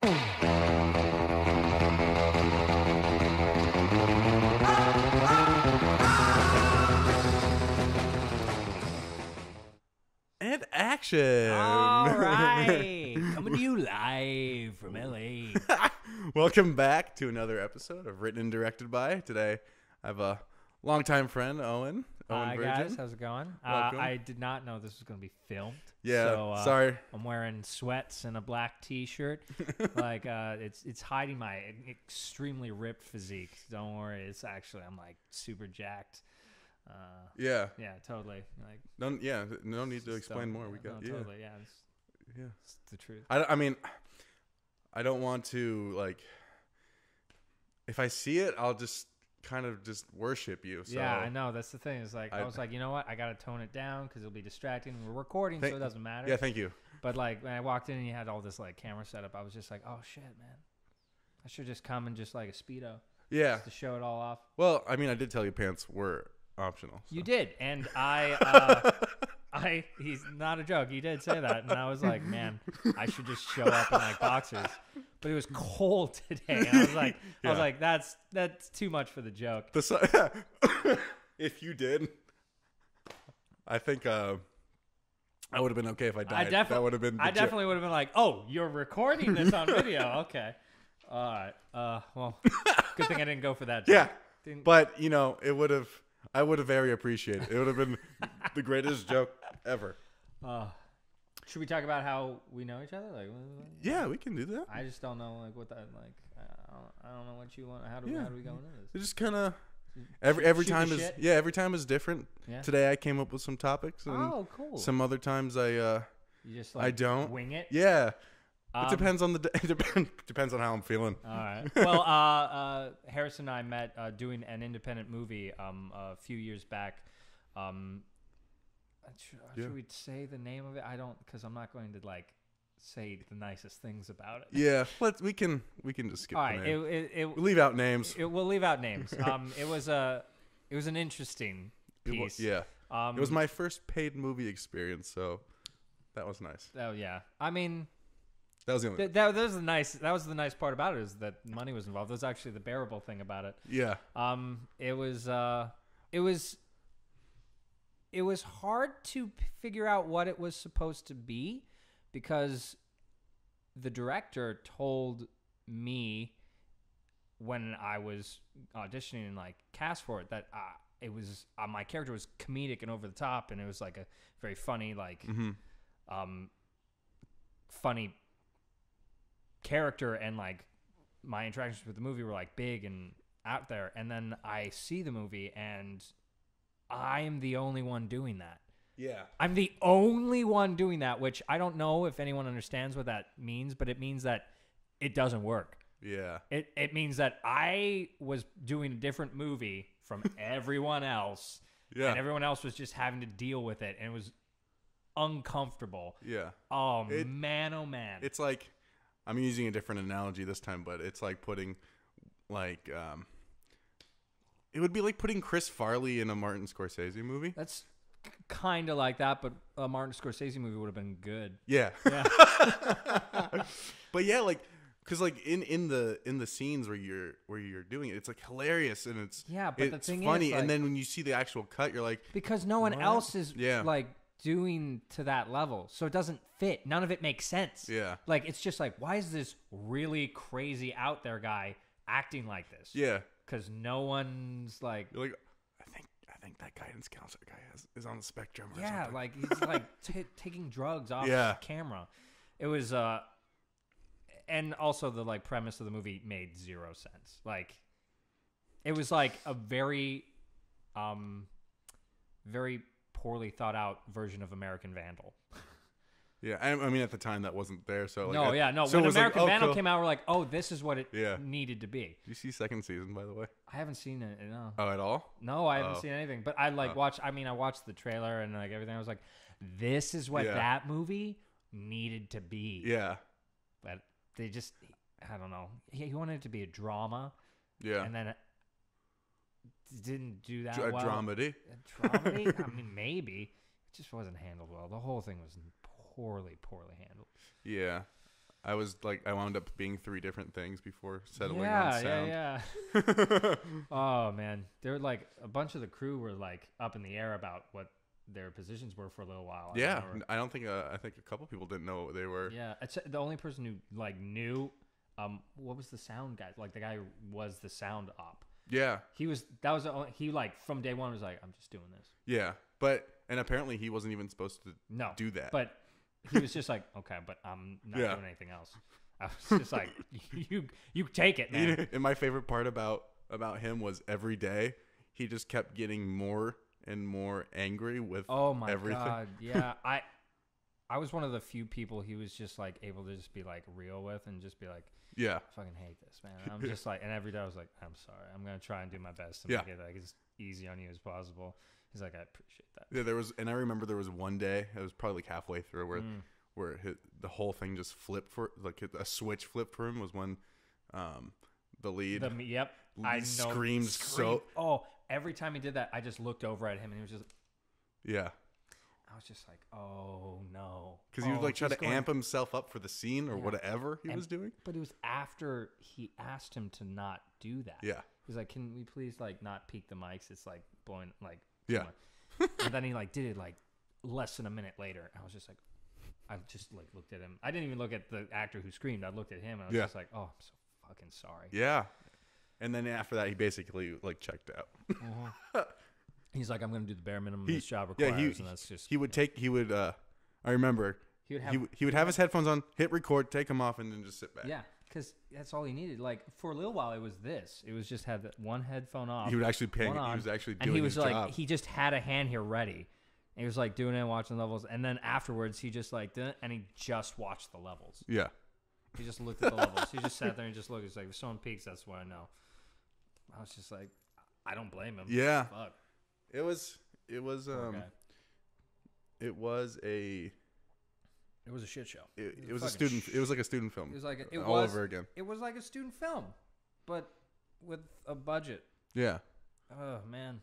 And action. All right. Coming to you live from LA. Welcome back to another episode of Written and Directed By. Today, I have a longtime friend, Owen Hi, Virgin. guys. How's it going? Welcome. I did not know this was going to be filmed. Yeah, So, sorry. I'm wearing sweats and a black T-shirt. It's hiding my extremely ripped physique. Don't worry. It's actually, I'm like super jacked. Yeah, Totally. Like, no need to explain more. We got totally. Yeah. It's the truth. I mean, I don't want to like. If I see it, I'll just kind of just worship you. So. Yeah, I know. That's the thing. It's like I was like, you know what? I gotta tone it down because it'll be distracting. We're recording, so it doesn't matter. Yeah, thank you. But like when I walked in and you had all this like camera setup, I was just like, oh shit, man, I should just come in just like a Speedo. Yeah. Just to show it all off. Well, I mean, I did tell you pants were optional. So. You did, and he's not a joke. He did say that, and I was like, man, I should just show up in like boxers. But it was cold today, and I was like, that's too much for the joke. If you did, I think I would have been okay if I died. That would have been. I definitely would have been like, oh, you're recording this on video, okay. All right. Well, good thing I didn't go for that joke. Yeah, but you know, I would have very appreciated it. It would have been the greatest joke ever. Should we talk about how we know each other? Like, yeah, we can do that. I just don't know like what that like. I don't know what you want. How do we go into this? It's just kind of every Shoot time the is shit? every time is different. Yeah. Today I came up with some topics. And cool. Some other times You just like I don't wing it. Yeah. It depends on the day. It depends on how I'm feeling. All right. Well, Harris and I met doing an independent movie a few years back. Should we say the name of it? I don't, because I'm not going to like say the nicest things about it. Yeah, we can just skip. All the right. name. We'll leave out names. We'll leave out names. It was an interesting piece. It was my first paid movie experience, so that was nice. Oh yeah. I mean. That was the only. That was the nice part about it, is that money was involved. That was actually the bearable thing about it. Yeah. It was hard to figure out what it was supposed to be, because the director told me when I was auditioning and like cast for it that it was my character was comedic and over the top, and it was like a very funny funny character, and like my interactions with the movie were like big and out there. And then I see the movie and I am the only one doing that. Yeah. I'm the only one doing that, which I don't know if anyone understands what that means, but it means that it doesn't work. Yeah. It means that I was doing a different movie from everyone else. Yeah. And everyone else was just having to deal with it, and it was uncomfortable. Yeah. Oh man. It's like, I'm using a different analogy this time, but it's like putting, like, it would be like putting Chris Farley in a Martin Scorsese movie. That's kind of like that, but a Martin Scorsese movie would have been good. Yeah. Yeah. But yeah, like, cause like in the scenes where you're doing it, it's like hilarious and it's but the thing funny, is, like, and then when you see the actual cut, you're like, because no one else is like doing to that level, so it doesn't fit. None of it makes sense. Yeah. Like, it's just like, why is this really crazy out there guy acting like this? Yeah. Because no one's like, you're like, I think that guidance counselor guy is on the spectrum. Or something. Like he's like taking drugs off camera. It was and also the like premise of the movie made zero sense. Like, it was like a very very poorly thought out version of American Vandal. Yeah, I mean, at the time that wasn't there, so like, So when American Vandal cool. came out, we're like, oh, this is what it needed to be. Did you see second season, by the way? I haven't seen it. No. Oh, at all? No, I haven't seen anything. But I watched. I mean, I watched the trailer and like everything. I was like, this is what that movie needed to be. Yeah. But they just, I don't know. He wanted it to be a drama. Yeah. And then it didn't do that A well. dramedy? A dramedy? I mean, maybe. It just wasn't handled well. The whole thing was poorly handled. Yeah. I was like, I wound up being 3 different things before settling yeah, on sound. Yeah. Oh man, there were like a bunch of the crew were like up in the air about what their positions were for a little while. Yeah, I don't think I think a couple people didn't know what they were. Yeah, it's the only person who like knew. What was the sound guy? Like the guy who was the sound op. Yeah, That was the only, he like from day one was like, I'm just doing this. yeah, and apparently he wasn't even supposed to do that. But he was just like, okay, but I'm not doing anything else. I was just like, you take it, man. And my favorite part about him was every day he just kept getting more and more angry with everything. God, yeah. I was one of the few people he was just like able to just be like real with and just be like, yeah, I fucking hate this, man. I'm just like, and every day I was like, I'm sorry. I'm going to try and do my best to make it like as easy on you as possible. He's like, I appreciate that. Yeah, and I remember there was one day, it was probably like halfway through where the whole thing just flipped a switch flipped for him was when the lead. Yep. I know. Screamed so. Oh, every time he did that, I just looked over at him and he was just. Yeah. I was just like, oh no. Because he would like try to amp himself up for the scene or whatever he was doing. But it was after he asked him to not do that. Yeah. He's like, can we please like not peak the mics? It's like blowing like. Yeah. And then he like did it like less than a minute later. I was just like, I just like looked at him. I didn't even look at the actor who screamed. I looked at him and I was just like, oh, I'm so fucking sorry. Yeah. And then after that, he basically like checked out. He's like, I'm going to do the bare minimum this job requires. Yeah, and that's just. I remember he would have his headphones on, hit record, take them off, and then just sit back. Yeah. Because that's all he needed. Like for a little while, it was this. It was just had that one headphone off. He would actually pay. He was actually doing and he was his like, job. he just had a hand here ready. And he was like doing it, watching levels, and then afterwards, he just like did it, and he just watched the levels. Yeah. He just looked at the levels. He just sat there and just looked. He's like, if someone peaks, that's what I know. I was just like, I don't blame him. Yeah. Fuck. It was a shit show. It was a student. It was like a student film. It was like all over again. It was like a student film, but with a budget. Yeah. Oh man.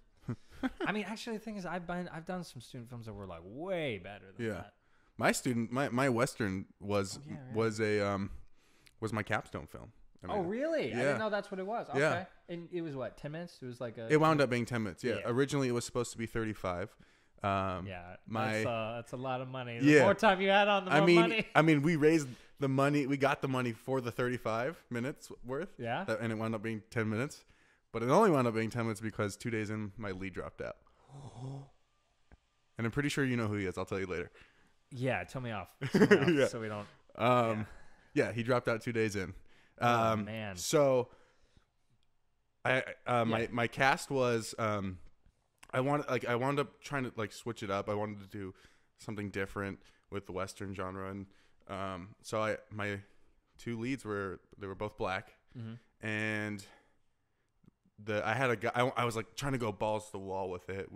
I mean, actually, the thing is, I've done some student films that were like way better than that. My Western was my capstone film. I mean, oh really? Yeah. I didn't know that's what it was. Okay. Yeah. And it was what, 10 minutes? It was like a. It wound up being 10 minutes. Yeah. Originally, it was supposed to be 35. That's a lot of money. The Yeah. more time you had on, the more money. I mean, we raised the money. We got the money for the 35 minutes worth. Yeah. And it wound up being 10 minutes. But it only wound up being 10 minutes because 2 days in, my lead dropped out. And I'm pretty sure you know who he is. I'll tell you later. Yeah, tell me off. Yeah. So we don't. Yeah, he dropped out 2 days in. Oh man. So my cast was I wound up trying to like switch it up. I wanted to do something different with the Western genre, and so my 2 leads were both black, and I had a guy. I was like trying to go balls to the wall with it.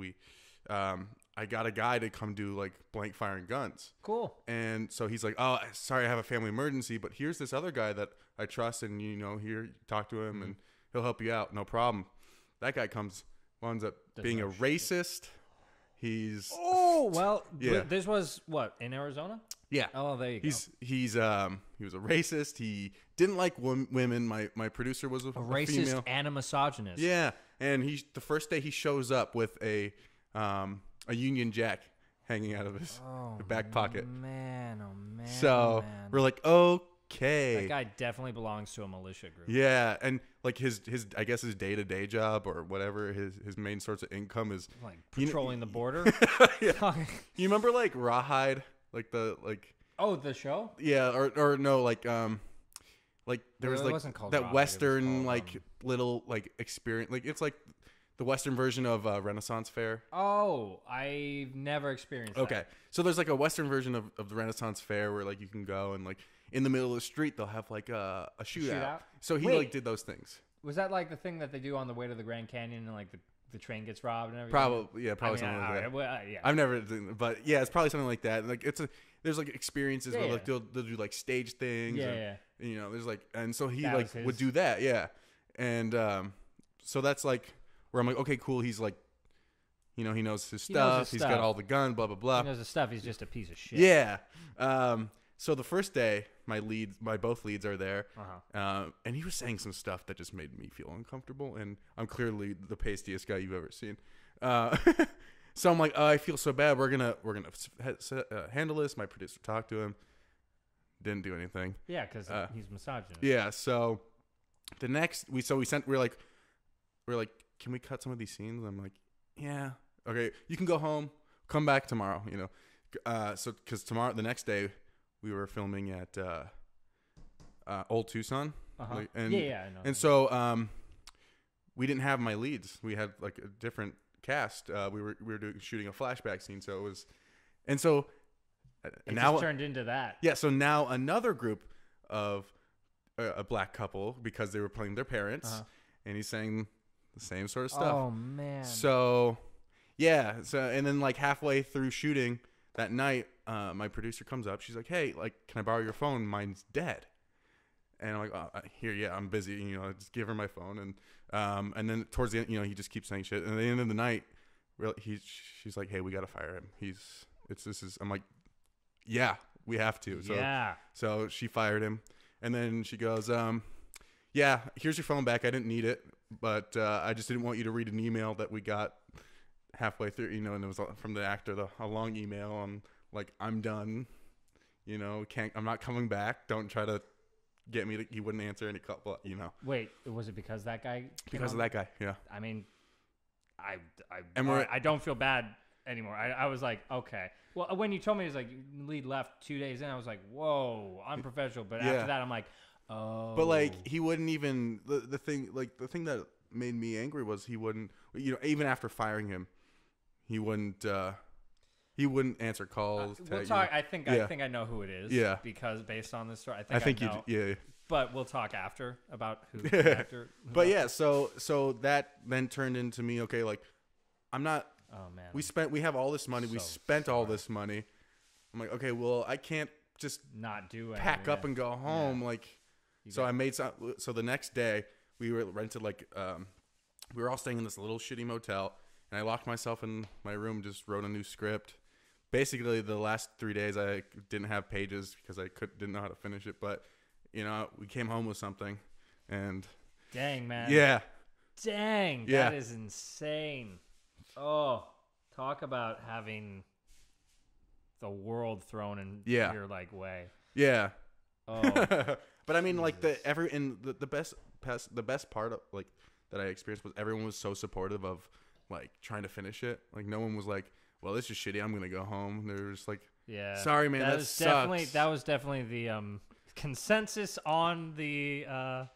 I got a guy to come do like blank firing guns. Cool. And so he's like, "Oh, sorry, I have a family emergency, but here's this other guy that I trust, and here, talk to him, and he'll help you out, no problem." That guy winds up being a racist. He's This was what, in Arizona? Yeah. Oh, there you go. He was a racist. He didn't like women. My producer was a racist female. And a misogynist. Yeah, and the first day he shows up with a Union Jack hanging out of his back pocket. Man, So we're like, okay, that guy definitely belongs to a militia group. Yeah, and like his I guess his day-to-day job or whatever, his main source of income is like patrolling the border. Yeah. You remember like Rawhide, the show? Yeah, or no, like there was wasn't called that Rawhide, Western it was called, little experience, it's like the Western version of Renaissance Fair. Oh, I've never experienced that. Okay, so there's like a Western version of the Renaissance Fair where like you can go and like in the middle of the street they'll have like a shootout. So he did those things. Was that like the thing that they do on the way to the Grand Canyon and like the train gets robbed and everything? Probably something like that. Well, yeah. I've never, but yeah, it's probably something like that. Like there's like experiences where like they'll do like stage things. Yeah. And, there's like, and so he That would do that. Yeah. And so that's like where I'm like, okay, cool. He's like, he knows his stuff. He's got all the gun, blah, blah, blah. He knows his stuff. He's just a piece of shit. Yeah. So the first day, my both leads are there, Uh-huh. and he was saying some stuff that just made me feel uncomfortable. And I'm clearly the pastiest guy you've ever seen. So I'm like, oh, I feel so bad. We're gonna handle this. My producer talked to him, didn't do anything. Yeah, because he's misogynist. Yeah. So the next we sent we're like, can we cut some of these scenes? I'm like, yeah, okay. You can go home. Come back tomorrow. You know, so because the next day. We were filming at Old Tucson. Uh-huh. Like, and, yeah, I know. And so we didn't have my leads. We had like a different cast. We were shooting a flashback scene. So it was, and so it now just turned into that. Yeah. So now another group of a black couple, because they were playing their parents, and he's saying the same sort of stuff. Oh man. So yeah. So and then like halfway through shooting that night. My producer comes up. She's like, "Hey, like, can I borrow your phone? Mine's dead." And I'm like, "Oh, here, yeah, I'm busy." You know, I just give her my phone, and then towards the end, you know, he just keeps saying shit. And at the end of the night, she's like, "Hey, we gotta fire him. I'm like, "Yeah, we have to." So, yeah. So she fired him, and then she goes, "Yeah, here's your phone back. I didn't need it, but I just didn't want you to read an email that we got halfway through. You know, and it was from the actor, a long email and." Like, I'm done, you know, I'm not coming back. Don't try to get me he wouldn't answer any call, you know. Wait, was it because that guy? Because of that guy, yeah. I mean, I don't feel bad anymore. I was like, okay. Well, when you told me it was like lead left 2 days in, I was like, whoa, unprofessional. But after that, I'm like, oh. But like, he wouldn't even, the thing that made me angry was he wouldn't, you know, even after firing him, he wouldn't answer calls. We'll talk. I think I know who it is. Yeah. Because based on this story, I think I know. Yeah. But we'll talk after about who the actor. But yeah, so that then turned into me. Okay, like I'm not. Oh man. We have all this money. We spent all this money. I'm like, okay, well, I can't just not do anything. Pack up and go home. Yeah. Like, so I made some. So the next day we rented like we were all staying in this little shitty motel, and I locked myself in my room. Just wrote a new script. Basically, the last 3 days I didn't have pages because I didn't know how to finish it. But you know, we came home with something, and dang man, yeah, dang, that is insane. Oh, talk about having the world thrown in your like way. Yeah. Oh, but I mean, like the best part of like that I experienced was everyone was so supportive of like trying to finish it. Like no one was like, well, this is shitty, I'm gonna go home. They were just like, yeah, sorry, man, that sucks. That was definitely the consensus on the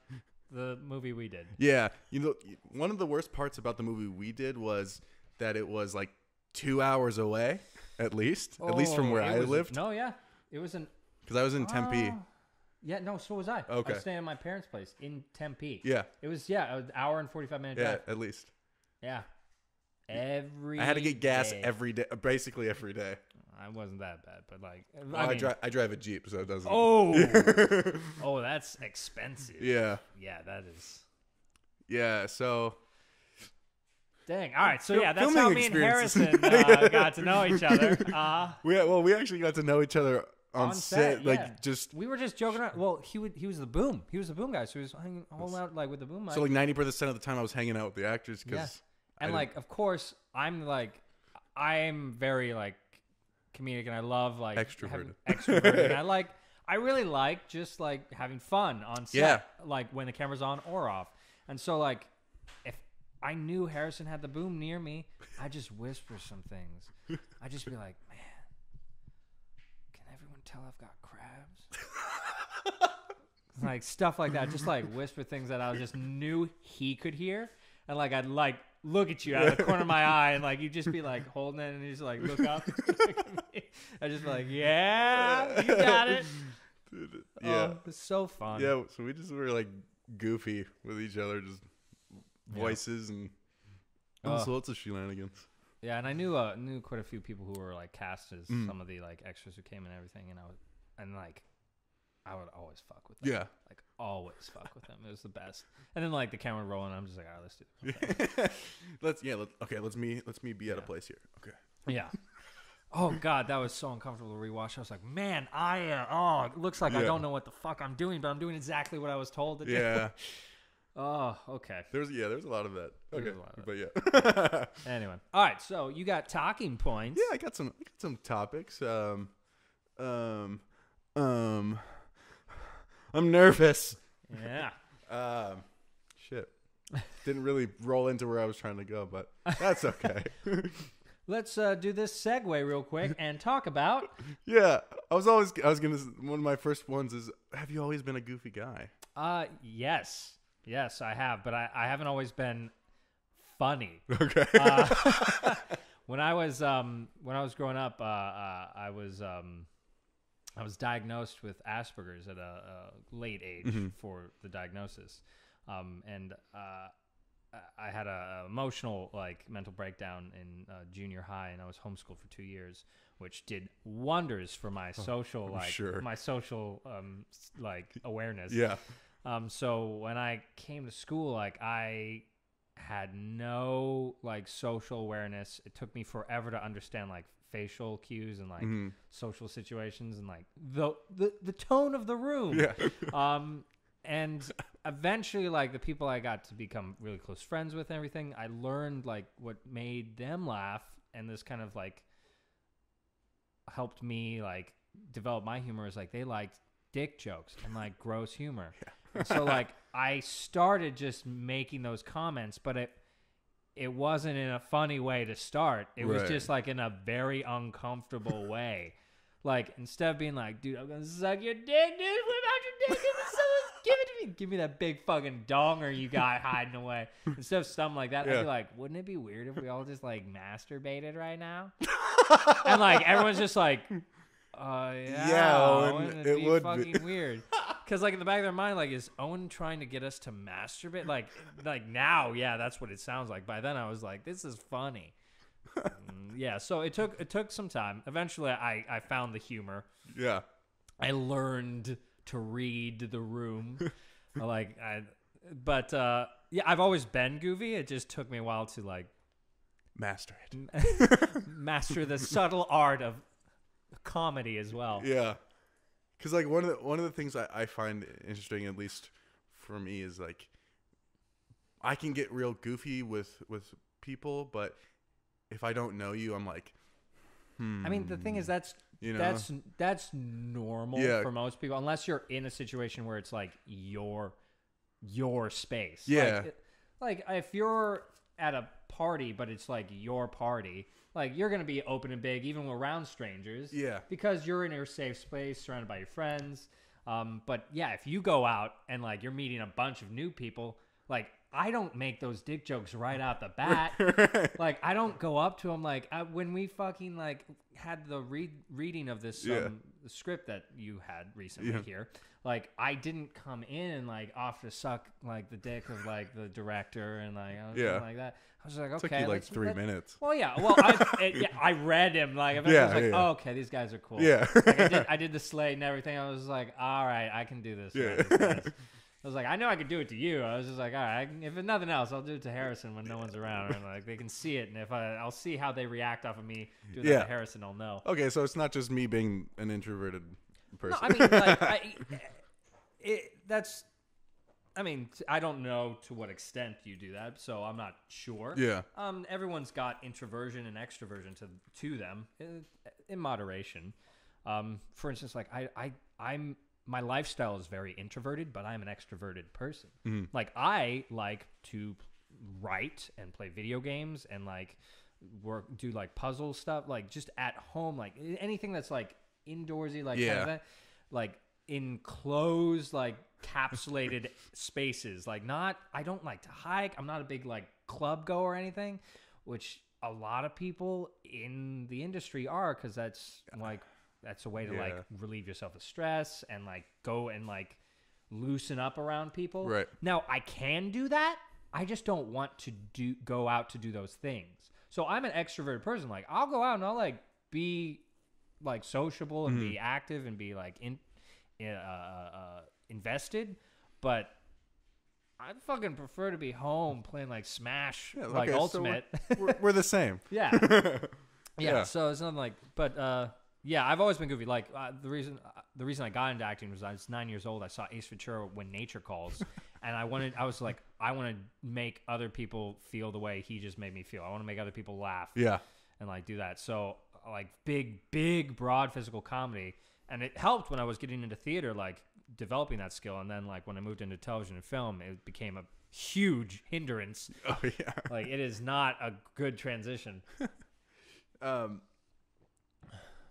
movie we did. Yeah, you know, one of the worst parts about the movie we did was that it was like 2 hours away, at least from where I lived. No, yeah, it was because I was in Tempe. Yeah, no, so was I. Okay, I was staying at my parents' place in Tempe. Yeah, it was an hour and 45-minute drive. Yeah, at least. Yeah. I had to get gas every day, basically every day. I wasn't that bad, but like I drive a Jeep, so it doesn't. Oh, that's expensive. Yeah, that is. Yeah, so. Dang. All right, so yeah, that's how me and Harrison got to know each other. We actually got to know each other on set. We were just joking around. Well, he was the boom. He was the boom guy, so he was holding out like with the boom mic. So like 90% of the time, I was hanging out with the actors because. And like, of course, I'm very like comedic, and I love like extroverted. And I really like just like having fun on set, like when the camera's on or off. And so like, if I knew Harrison had the boom near me, I just whisper some things. I just be like, man, can everyone tell I've got crabs? Like stuff like that. Just like whisper things that I just knew he could hear, and like I'd like. Look at you out of the corner of my eye, and like you just be like holding it, and you just like look up. I just be like, yeah, you got it. Dude, yeah, it's so fun. Yeah, so we just were like goofy with each other, just voices and all sorts of shenanigans. Yeah, and I knew quite a few people who were like cast as some of the like extras who came and everything, and I would always fuck with them. Yeah. Like, always fuck with them. It was the best. And then, like, the camera rolling, I'm just like, all right, let's do it. Let's me be at a place here. Okay. Yeah. Oh God, that was so uncomfortable to rewatch. I was like, man, it looks like I don't know what the fuck I'm doing, but I'm doing exactly what I was told to do. Yeah. Oh, okay. There's a lot of that. Okay, but yeah. Anyway, all right. So you got talking points. Yeah, I got some topics. I'm nervous. Yeah. Shit. Didn't really roll into where I was trying to go, but that's okay. Let's do this segue real quick and talk about. Yeah, I was gonna. One of my first ones is: have you always been a goofy guy? Yes, I have, but I haven't always been funny. Okay. When I was growing up, I was diagnosed with Asperger's at a late age for the diagnosis, and I had a emotional mental breakdown in junior high, and I was homeschooled for 2 years, which did wonders for my social awareness. Yeah. So when I came to school, I had no social awareness. It took me forever to understand facial cues and social situations and the tone of the room. Yeah. And eventually the people I got to become really close friends with and everything, I learned what made them laugh, and this kind of helped me develop my humor is they liked dick jokes and gross humor. Yeah. And so I started just making those comments, but it wasn't in a funny way to start. It was just in a very uncomfortable way. Instead of being dude, I'm gonna suck your dick, dude. What about your dick? Give it to me. Give me that big fucking donger you got hiding away. Instead of something like that, I'd be wouldn't it be weird if we all just masturbated right now? And everyone's just yeah, Owen, it would fucking be weird. Because in the back of their mind, is Owen trying to get us to masturbate? Now, yeah, that's what it sounds like. By then, I was this is funny. Yeah, so it took some time. Eventually, I found the humor. Yeah, I learned to read the room. I've always been goofy. It just took me a while to master it, master the subtle art of comedy as well. Yeah. Because one of the things I find interesting, at least for me, is I can get real goofy with people, but if I don't know you, I'm I mean, the thing is that's normal for most people, unless you're in a situation where it's your space. Yeah. If you're at a party, but it's your party. You're going to be open and big even around strangers. Yeah. Because you're in your safe space, surrounded by your friends. But yeah, if you go out and you're meeting a bunch of new people, I don't make those dick jokes right out the bat. I don't go up to them when we fucking had the reading of this script that you had recently here. I didn't come in and offer to suck the dick of the director and something like that. I was okay. Took you 3 minutes. Well, yeah. Well, I read him I was oh, okay, these guys are cool. Yeah. I did the slate and everything. I was all right, I can do this. Yeah. These guys. I was I know I could do it to you. I was just all right, if nothing else, I'll do it to Harrison when no one's around, and they can see it, and if I'll see how they react off of me doing that to Harrison, I'll know. Okay, so it's not just me being an introverted person. No, I mean, I don't know to what extent you do that, so I'm not sure. Yeah. Everyone's got introversion and extroversion to them in moderation. For instance, I'm my lifestyle is very introverted, but I'm an extroverted person. Mm-hmm. I like to write and play video games and do puzzle stuff, just at home, anything that's indoorsy, kind of that, enclosed, capsulated spaces. I don't like to hike. I'm not a big club goer or anything, which a lot of people in the industry are, because that's a way to relieve yourself of stress and go and loosen up around people. Right. Now I can do that. I just don't want to go out to do those things. So I'm an extroverted person. I'll go out and I'll be sociable and be active and be invested, but I fucking prefer to be home playing Smash, Ultimate. So we're the same. Yeah. Yeah, so it's nothing like, but yeah, I've always been goofy. Like the reason I got into acting was I was 9 years old. I saw Ace Ventura: When Nature Calls, and I want to make other people feel the way he just made me feel. I want to make other people laugh. Yeah. And like do that. So like big, broad physical comedy, and it helped when I was getting into theater, like developing that skill. And then like when I moved into television and film, it became a huge hindrance. Oh yeah. Like it is not a good transition.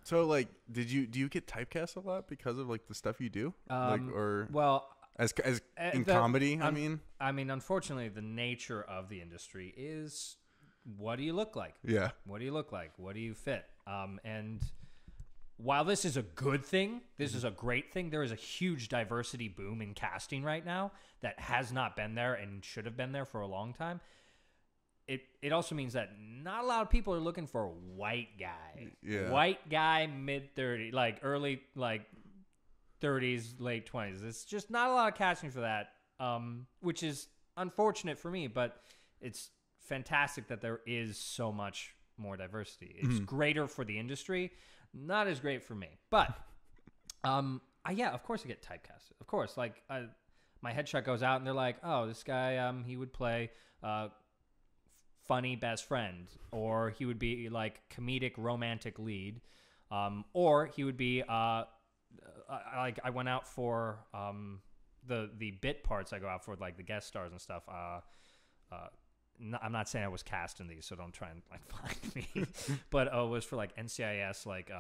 So like, do you get typecast a lot because of like the stuff you do, well, as in comedy? I mean, unfortunately, the nature of the industry is, what do you look like? Yeah. What do you look like? What do you fit? And while this is a good thing, this is a great thing. There is a huge diversity boom in casting right now that has not been there and should have been there for a long time. It also means that not a lot of people are looking for a white guy. Yeah. White guy, mid-30s, like early, like 30s, late 20s. It's just not a lot of casting for that, which is unfortunate for me, but it's fantastic that there is so much more diversity. It's greater for the industry, not as great for me. But, yeah, of course I get typecasted. Of course, like, my headshot goes out and they're like, oh, this guy, he would play funny best friend, or he would be like comedic romantic lead, or he would be like I went out for the bit parts. I go out for like the guest stars and stuff. I'm not saying I was cast in these, so don't try and like find me. But it was for like NCIS, like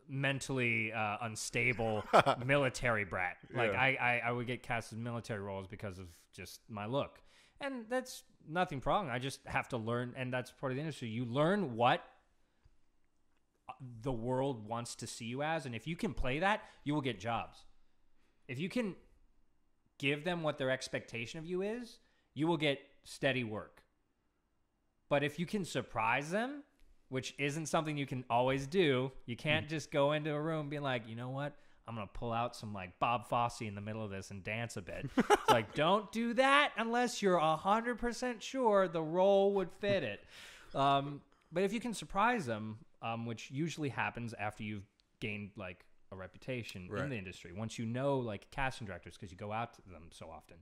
mentally unstable military brat. Like Yeah. I would get cast in military roles because of just my look, and that's nothing wrong. I just have to learn, and that's part of the industry. You learn what the world wants to see you as, and if you can play that, you will get jobs. If you can give them what their expectation of you is, you will get steady work. But if you can surprise them, which isn't something you can always do, you can't just go into a room being like, you know what? I'm going to pull out some like Bob Fosse in the middle of this and dance a bit. It's like, don't do that unless you're 100% sure the role would fit it. But if you can surprise them, which usually happens after you've gained like a reputation in the industry, once you know like casting directors because you go out to them so often,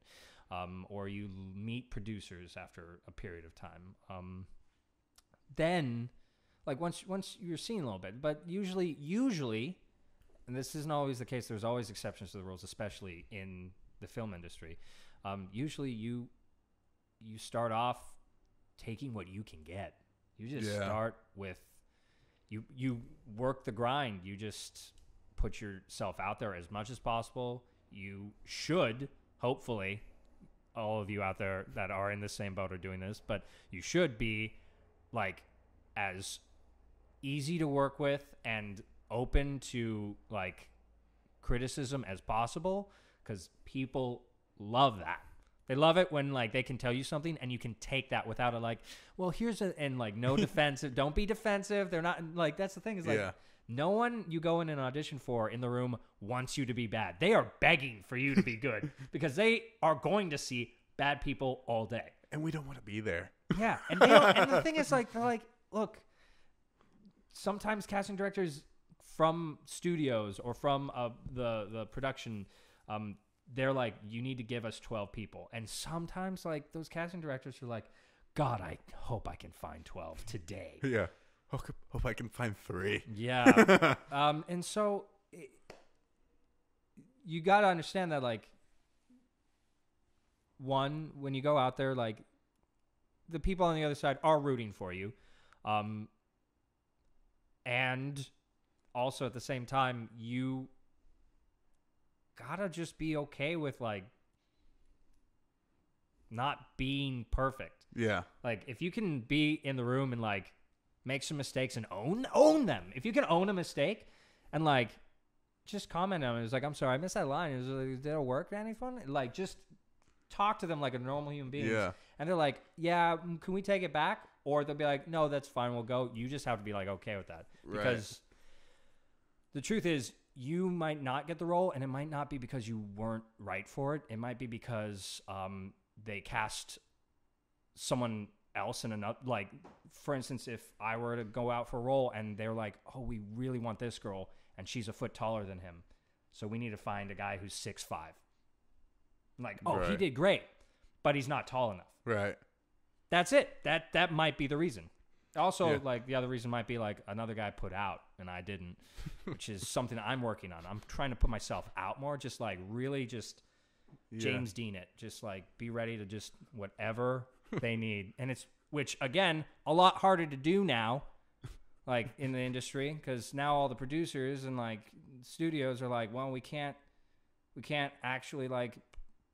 or you meet producers after a period of time, then like once you're seen a little bit, but usually, and this isn't always the case, there's always exceptions to the rules, especially in the film industry. Usually you start off taking what you can get. You just start with, you work the grind. You just put yourself out there as much as possible. You should, hopefully, all of you out there that are in the same boat are doing this, but you should be like as easy to work with and open to like criticism as possible, because people love that. They love it when like they can tell you something and you can take that without a like, well, here's a, and like no defensive. Don't be defensive. They're not like, that's the thing is like no one you go in an audition for in the room wants you to be bad. They are begging for you to be good because they are going to see bad people all day. And we don't want to be there. Yeah. And they don't, and the thing is like, they're like, look, sometimes casting directors from studios or from the production, they're like, you need to give us 12 people. And sometimes like those casting directors are like, God, I hope I can find 12 today. Yeah. Hope I can find 3. Yeah. And so you got to understand that like, one, when you go out there, like the people on the other side are rooting for you. And also at the same time, you gotta just be okay with like not being perfect. Yeah. Like if you can be in the room and like make some mistakes and own them. If you can own a mistake and like just comment on it. It's like, I'm sorry, I missed that line. Did it work any fun? Like just talk to them like a normal human being. Yeah. And they're like, yeah, can we take it back? Or they'll be like, no, that's fine, we'll go. You just have to be like okay with that. Because the truth is, you might not get the role, and it might not be because you weren't right for it. It might be because they cast someone else in another, like, for instance, if I were to go out for a role and they're like, oh, we really want this girl and she's a foot taller than him, so we need to find a guy who's 6'5". I'm like, oh, he did great, but he's not tall enough. Right. That's it. That might be the reason. Also, like, the other reason might be, like, another guy put out and I didn't, which is something I'm working on. I'm trying to put myself out more, just, like, really just James Dean it. Just, like, be ready to just whatever they need. And it's, which, again, a lot harder to do now, like, in the industry, because now all the producers and, like, studios are like, well, we can't actually, like,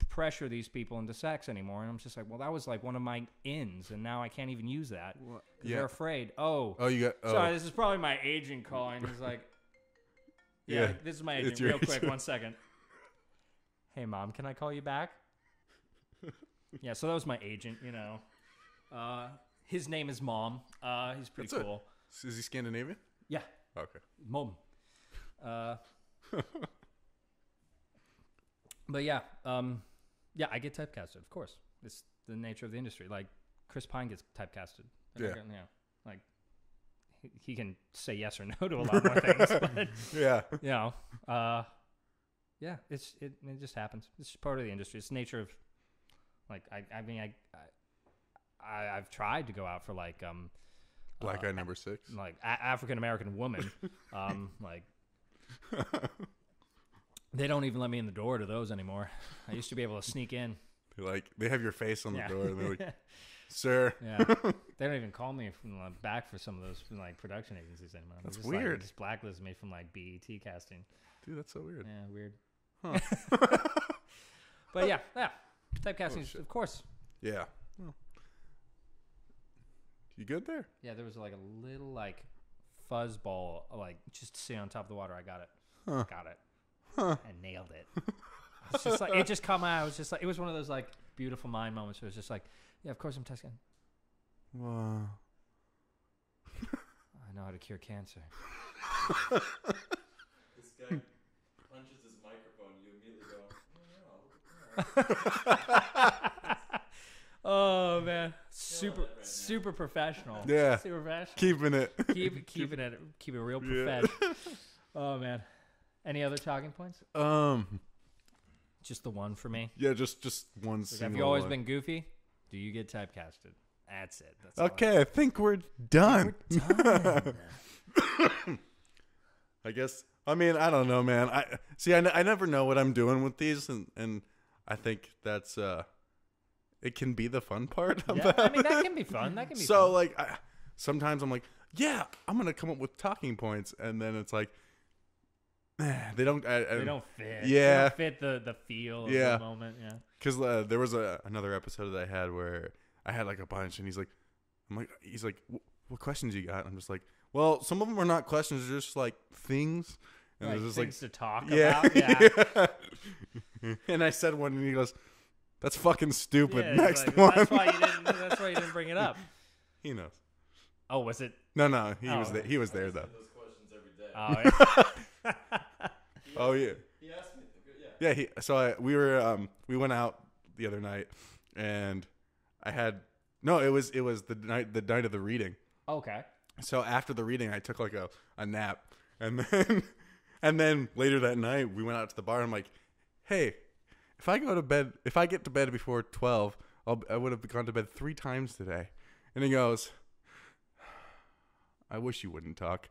pressure these people into sex anymore. And I'm just like, well, that was like one of my ins, and now I can't even use that. They're afraid. You got sorry, this is probably my agent calling. He's like, this is my agent. Real quick, 1 second. Hey, Mom, can I call you back? Yeah, so that was my agent, you know. His name is Mom. He's pretty cool. Is he Scandinavian? Yeah. Okay. Mom. But yeah, I get typecasted, of course. It's the nature of the industry. Like, Chris Pine gets typecasted. Like, he can say yes or no to a lot more things. But, you know, it just happens. It's just part of the industry. It's the nature of, like, I've tried to go out for, like, Black guy number 6. Like, African-American woman. Like... They don't even let me in the door to those anymore. I used to be able to sneak in. They have your face on the door, and they're like, "Sir." Yeah, they don't even call me from the back for some of those like production agencies anymore. That's weird. Like, just blacklist me from like BET casting. Dude, that's so weird. Yeah, weird. Huh. But yeah, typecasting, of course. Yeah. Well, you good there? Yeah, there was like a little like fuzzball, like just sitting on top of the water. I got it. Got it. And nailed it. It's just like, it just come out. It was just like, it was one of those like beautiful mind moments where it was just like, yeah, of course I'm testing. Wow. I know how to cure cancer. This guy punches his microphone. You immediately go, oh man, super professional. Yeah, super professional. Keeping it. Keep it real professional. Oh man. Any other talking points? Just the one for me. Yeah, just one. Like, have you always been goofy? Do you get typecasted? That's it. That's okay. I think we're done. I guess. I mean, I don't know, man. I never know what I'm doing with these, and I think that's it can be the fun part. Yeah, I mean that can be fun. That can be so fun. like sometimes I'm like, yeah, I'm gonna come up with talking points, and then it's like. They don't fit. Yeah. They don't fit the feel of the moment. Yeah. Because there was another episode that I had where I had like a bunch, and he's like, what questions you got? I'm just like, well, some of them are not questions; they're just like things. And like just things like to talk about. Yeah. And I said one, and he goes, "That's fucking stupid." Yeah, Next like, one. That's why you didn't bring it up. He knows. Oh, was it? No. He was there. He was there though. those questions every day. Oh, yeah. Oh yeah. He asked me. Yeah. We went out the other night, and it was the night of the reading. Okay. So after the reading, I took like a nap, and then later that night we went out to the bar. And I'm like, hey, if I get to bed before 12, I would have gone to bed 3 times today. And he goes, I wish you wouldn't talk.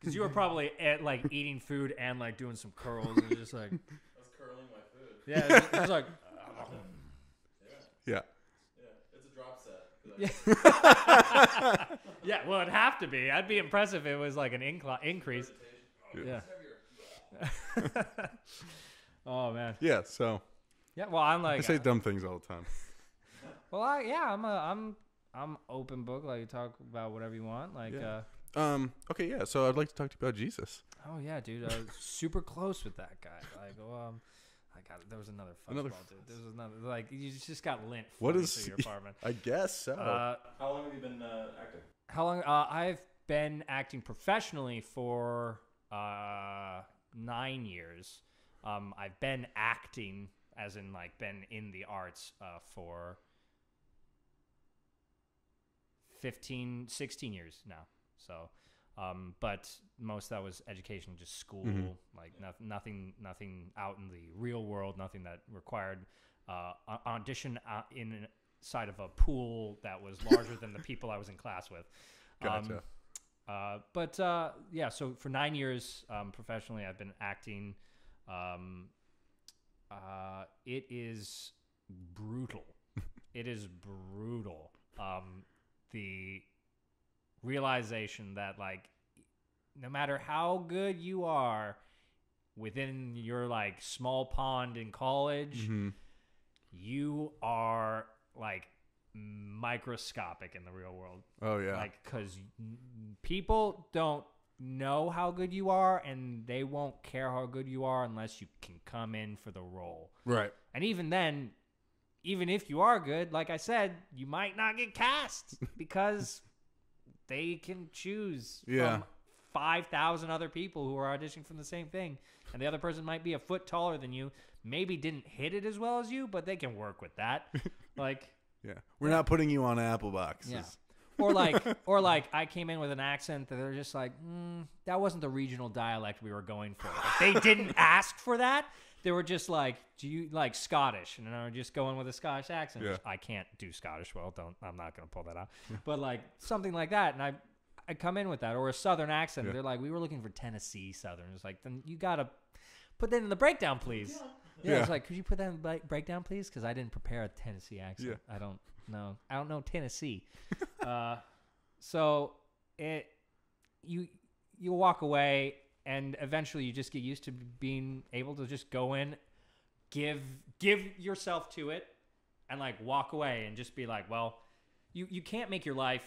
Because you were probably like eating food and like doing some curls and just like. I was curling my food. Yeah, it was like. Yeah. It's a drop Yeah. set. Yeah, well, it'd have to be. I'd be impressed if it was like an increase. Yeah. Oh man. Yeah. So. Yeah. Well, I'm like. I say dumb things all the time. Well, I'm open book. Like, you talk about whatever you want. Like. Yeah. Okay, yeah. So I'd like to talk to you about Jesus. Oh yeah, dude. I was super close with that guy. Like, there was another fuzzball, dude. There was another. Like, you just got lint. What is through your apartment? I guess so. How long have you been acting? How long? I've been acting professionally for 9 years. I've been acting, as in like been in the arts for 15, 16 years now. So, but most of that was education, just school, like nothing out in the real world, nothing that required audition inside of a pool that was larger than the people I was in class with. Gotcha. Yeah, so for 9 years professionally, I've been acting. It is brutal. It is brutal. The realization that, like, no matter how good you are within your, like, small pond in college, you are, like, microscopic in the real world. Oh, yeah. Like, because people don't know how good you are, and they won't care how good you are unless you can come in for the role. Right. And even then, even if you are good, like I said, you might not get cast because they can choose from 5,000 other people who are auditioning for the same thing. And the other person might be a foot taller than you, maybe didn't hit it as well as you, but they can work with that. Like, yeah, we're not putting you on apple boxes. yeah. Or like I came in with an accent that they're just like, that wasn't the regional dialect we were going for. Like, they didn't ask for that. They were just like, do you like Scottish? And I would just go in with a Scottish accent. Yeah. I can't do Scottish well. I'm not going to pull that out. But like something like that. And I come in with that, or a Southern accent. Yeah. They're like, we were looking for Tennessee Southern. It's like, then you got to put that in the breakdown, please. Yeah. It's like, could you put that in the breakdown, please? Because I didn't prepare a Tennessee accent. Yeah. I don't know Tennessee. So you walk away, and eventually you just get used to being able to just go in, give yourself to it, and like walk away and just be like, well, you can't make your life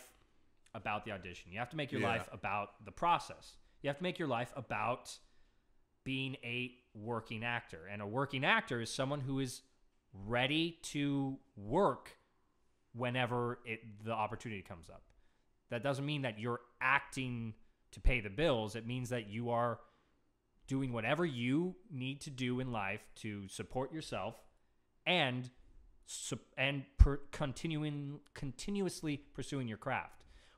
about the audition. You have to make your life about the process. You have to make your life about being a working actor. And a working actor is someone who is ready to work whenever the opportunity comes up. That doesn't mean that you're acting to pay the bills. It means that you are doing whatever you need to do in life to support yourself and continuously pursuing your craft.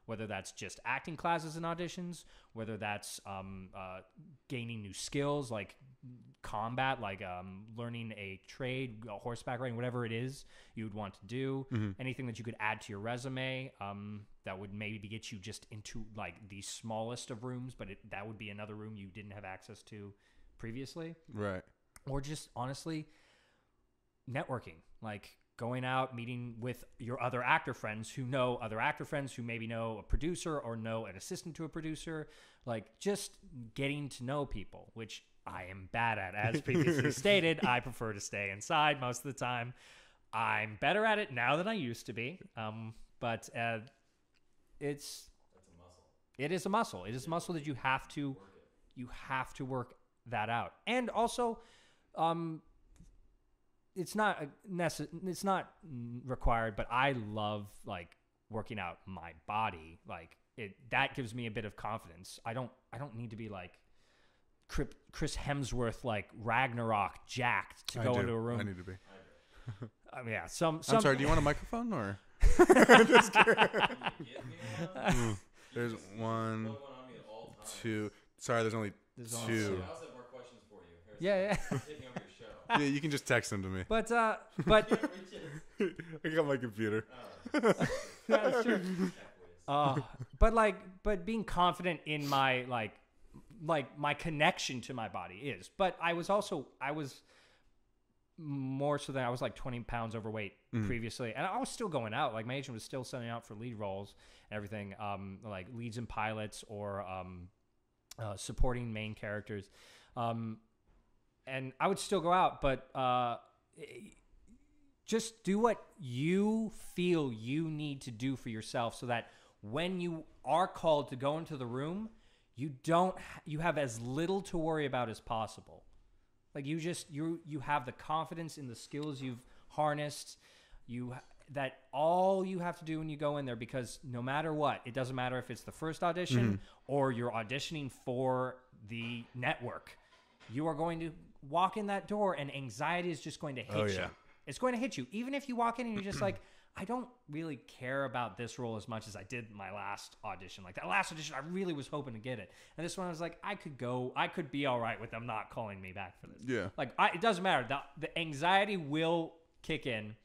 Whether that's just acting classes and auditions, whether that's gaining new skills like combat, like learning a trade, horseback riding, whatever it is you would want to do, anything that you could add to your resume that would maybe get you just into like the smallest of rooms, but that would be another room you didn't have access to previously. Right. Or just honestly networking, like going out, meeting with your other actor friends who know other actor friends who maybe know a producer or know an assistant to a producer, like just getting to know people, which I am bad at. As previously stated, I prefer to stay inside most of the time. I'm better at it now than I used to be. But it's That's a muscle. it is a muscle. It is a muscle that you have to work that out. And also, it's not it's not required, but I love like working out my body. Like that gives me a bit of confidence. I don't need to be like Chris Hemsworth, like Ragnarok jacked to go into a room. I need to be. I mean, yeah, some I'm sorry, do you want a microphone or? Just kidding. There's one, One on me at all times. two. Sorry, there's only There's only two. I also have more questions for you. Here's Yeah. taking over your show. Yeah, you can just text them to me. But Reach it. I got my computer. that's true. But being confident in my like my connection to my body is. But I was more so than I was like 20 pounds overweight previously, and I was still going out. Like my agent was still sending out for lead roles and everything, like leads and pilots or supporting main characters, and I would still go out, but just do what you feel you need to do for yourself, so that when you are called to go into the room, you have as little to worry about as possible. Like you have the confidence in the skills you've harnessed. That all you have to do when you go in there, because no matter what, it doesn't matter if it's the first audition or you're auditioning for the network. You are going to walk in that door, and anxiety is just going to hit you. It's going to hit you, even if you walk in and you're just like, I don't really care about this role as much as I did my last audition. Like that last audition, I really was hoping to get it. And this one, I was like, I could be all right with them not calling me back for this. Yeah. Like, it doesn't matter. The anxiety will kick in.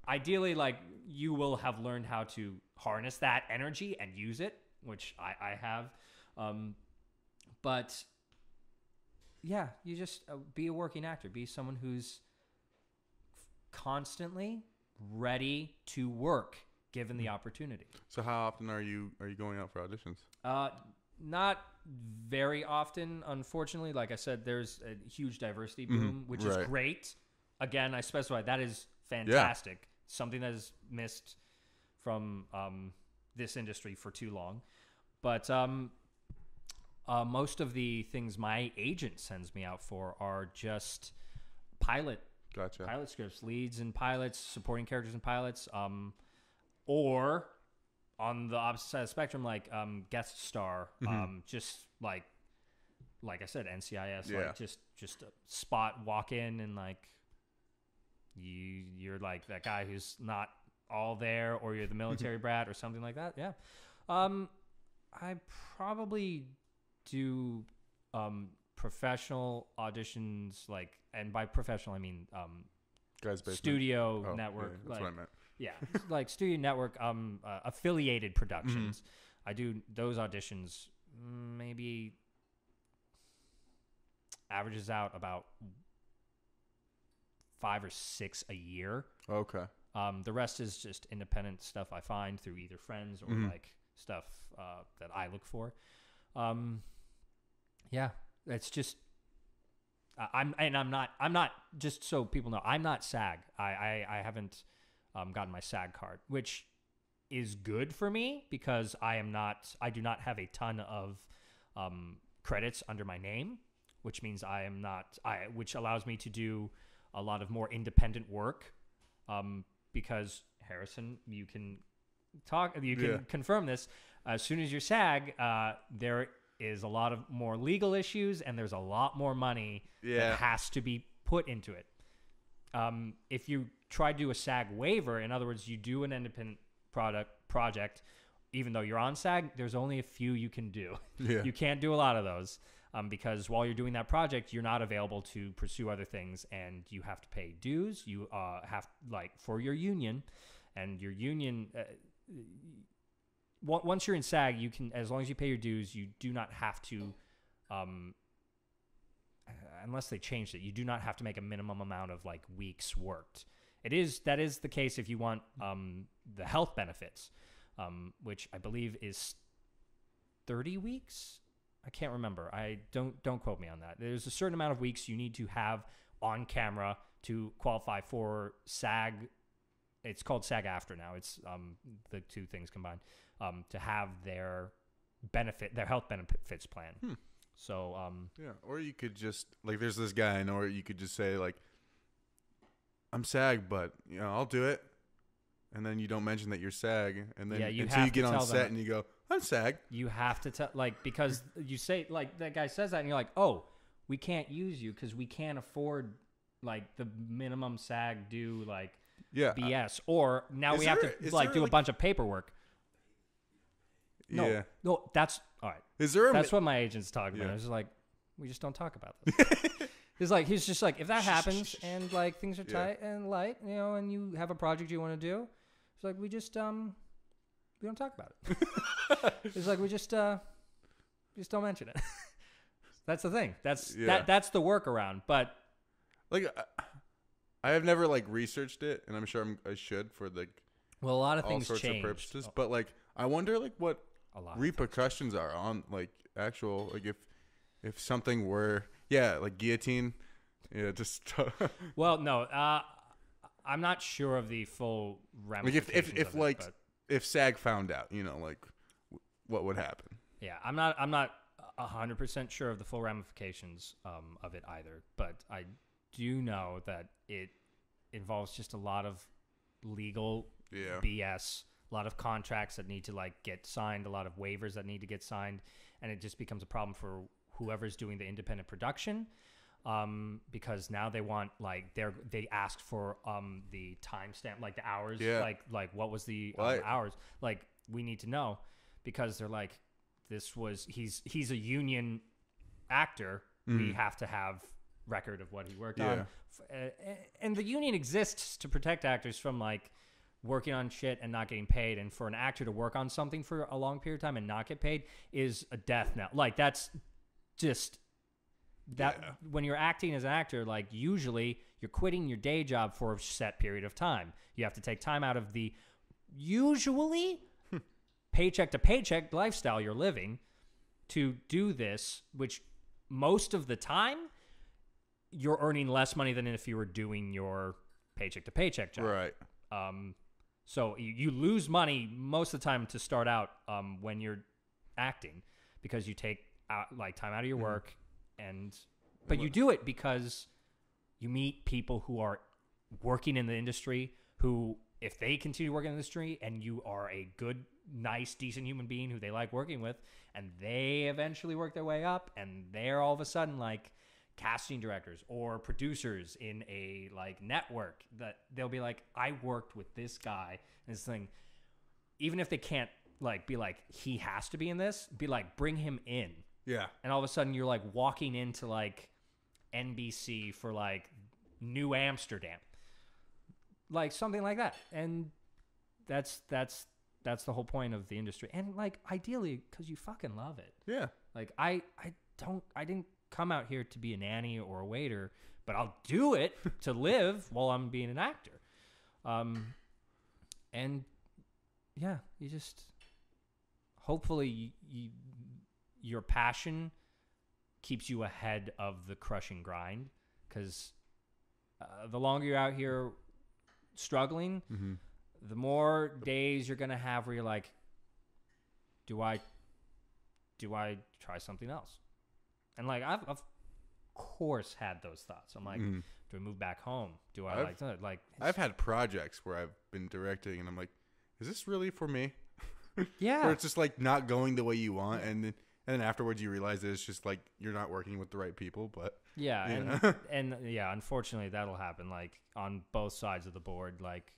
Ideally, like, you will have learned how to harness that energy and use it, which I have. But yeah, you just be a working actor. Be someone who's constantly ready to work given the opportunity. So how often are you going out for auditions? Not very often, unfortunately. Like I said, there's a huge diversity boom, which is great. Again, I specify that is fantastic. Something that is missed from this industry for too long. But most of the things my agent sends me out for are just pilot scripts, leads in pilots, supporting characters in pilots, or on the opposite side of the spectrum, like guest star, just like I said, NCIS, like just a spot, walk in, and like you're like that guy who's not all there, or you're the military brat or something like that. Yeah, I probably do professional auditions, like, and by professional I mean Guys Basement. Studio Network. Yeah, that's what I meant. Yeah, like Studio Network affiliated productions. I do those auditions, maybe averages out about 5 or 6 a year. Okay. The rest is just independent stuff I find through either friends or like stuff that I look for. Yeah, it's just I'm not, just so people know, I'm not SAG. I haven't gotten my SAG card, which is good for me because I do not have a ton of credits under my name, which means which allows me to do a lot of more independent work. Because Harrison, you can confirm this. As soon as you're SAG, there is a lot of more legal issues, and there's a lot more money that has to be put into it. If you try to do a SAG waiver, in other words, you do an independent project, even though you're on SAG, there's only a few you can do. Yeah. You can't do a lot of those because while you're doing that project, you're not available to pursue other things, and you have to pay dues. You have, like, for your union, and your union... once you're in SAG, you can, as long as you pay your dues, you do not have to, unless they changed it, you do not have to make a minimum amount of like weeks worked. That is the case if you want the health benefits, which I believe is 30 weeks. I can't remember. Don't quote me on that. There's a certain amount of weeks you need to have on camera to qualify for SAG. It's called SAG After now. It's the two things combined. To have their health benefits plan. So yeah, or you could just, like, there's this guy I know, or you could just say, like, I'm SAG, but I'll do it, and then you don't mention that you're SAG, and then until you get on set and you go, I'm SAG. You have to tell, like, because you say, like, that guy says that, and you're like, oh, we can't use you because we can't afford like the minimum SAG due, like. Yeah, BS. Or now we have to do a bunch of paperwork. No, that's all right. That's what my agent's talking about. I was just like, we just don't talk about this. He's just like, if that happens and like things are tight and light, and you have a project you want to do, it's like we just don't talk about it. It's like we just don't mention it. That's the thing. That's the workaround. But like. I have never like researched it, and I'm sure I should for the a lot of things all sorts changed. Of purposes. But like, I wonder like what repercussions are on like actual, like if something were like guillotine, just. Well, no, I'm not sure of the full ramifications. Like if SAG found out, like what would happen? Yeah, I'm not 100% sure of the full ramifications of it either, but I do know that it involves just a lot of legal BS, a lot of contracts that need to like get signed, a lot of waivers that need to get signed, and it just becomes a problem for whoever's doing the independent production. because now they want like they asked for the timestamp, like the hours, Yeah. like what was the Right. hours, like we need to know, because they're like, he's a union actor, we have to have record of what he worked on. And the union exists to protect actors from like working on shit and not getting paid. And for an actor to work on something for a long period of time and not get paid is a death knell. Like that's just that when you're acting as an actor, like usually you're quitting your day job for a set period of time. You have to take time out of the usually paycheck to paycheck lifestyle you're living to do this, which most of the time you're earning less money than if you were doing your paycheck to paycheck job. Right. So you lose money most of the time to start out when you're acting, because you take like time out of your work, but you do it because you meet people who are working in the industry who, if they continue working in the industry and you are a good, nice, decent human being who they like working with, and they eventually work their way up and they're all of a sudden like casting directors or producers in a like network, that they'll be like, I worked with this guy and this thing, even if they can't like be like, he has to be in this, be like, bring him in. Yeah. And all of a sudden you're like walking into like NBC for like New Amsterdam, like something like that. And that's the whole point of the industry. And like ideally because you fucking love it. Yeah. Like I didn't come out here to be a nanny or a waiter, but I'll do it to live while I'm being an actor. And yeah, you just hopefully your passion keeps you ahead of the crushing grind, because the longer you're out here struggling, the more days you're gonna have where you're like, do I try something else? And like I've of course had those thoughts. I'm like, do I move back home? Do I like I've had projects where I've been directing and I'm like, is this really for me? yeah. Where it's just like not going the way you want, and then afterwards you realize that it's just like you're not working with the right people. But Yeah, yeah. and yeah, unfortunately that'll happen like on both sides of the board. Like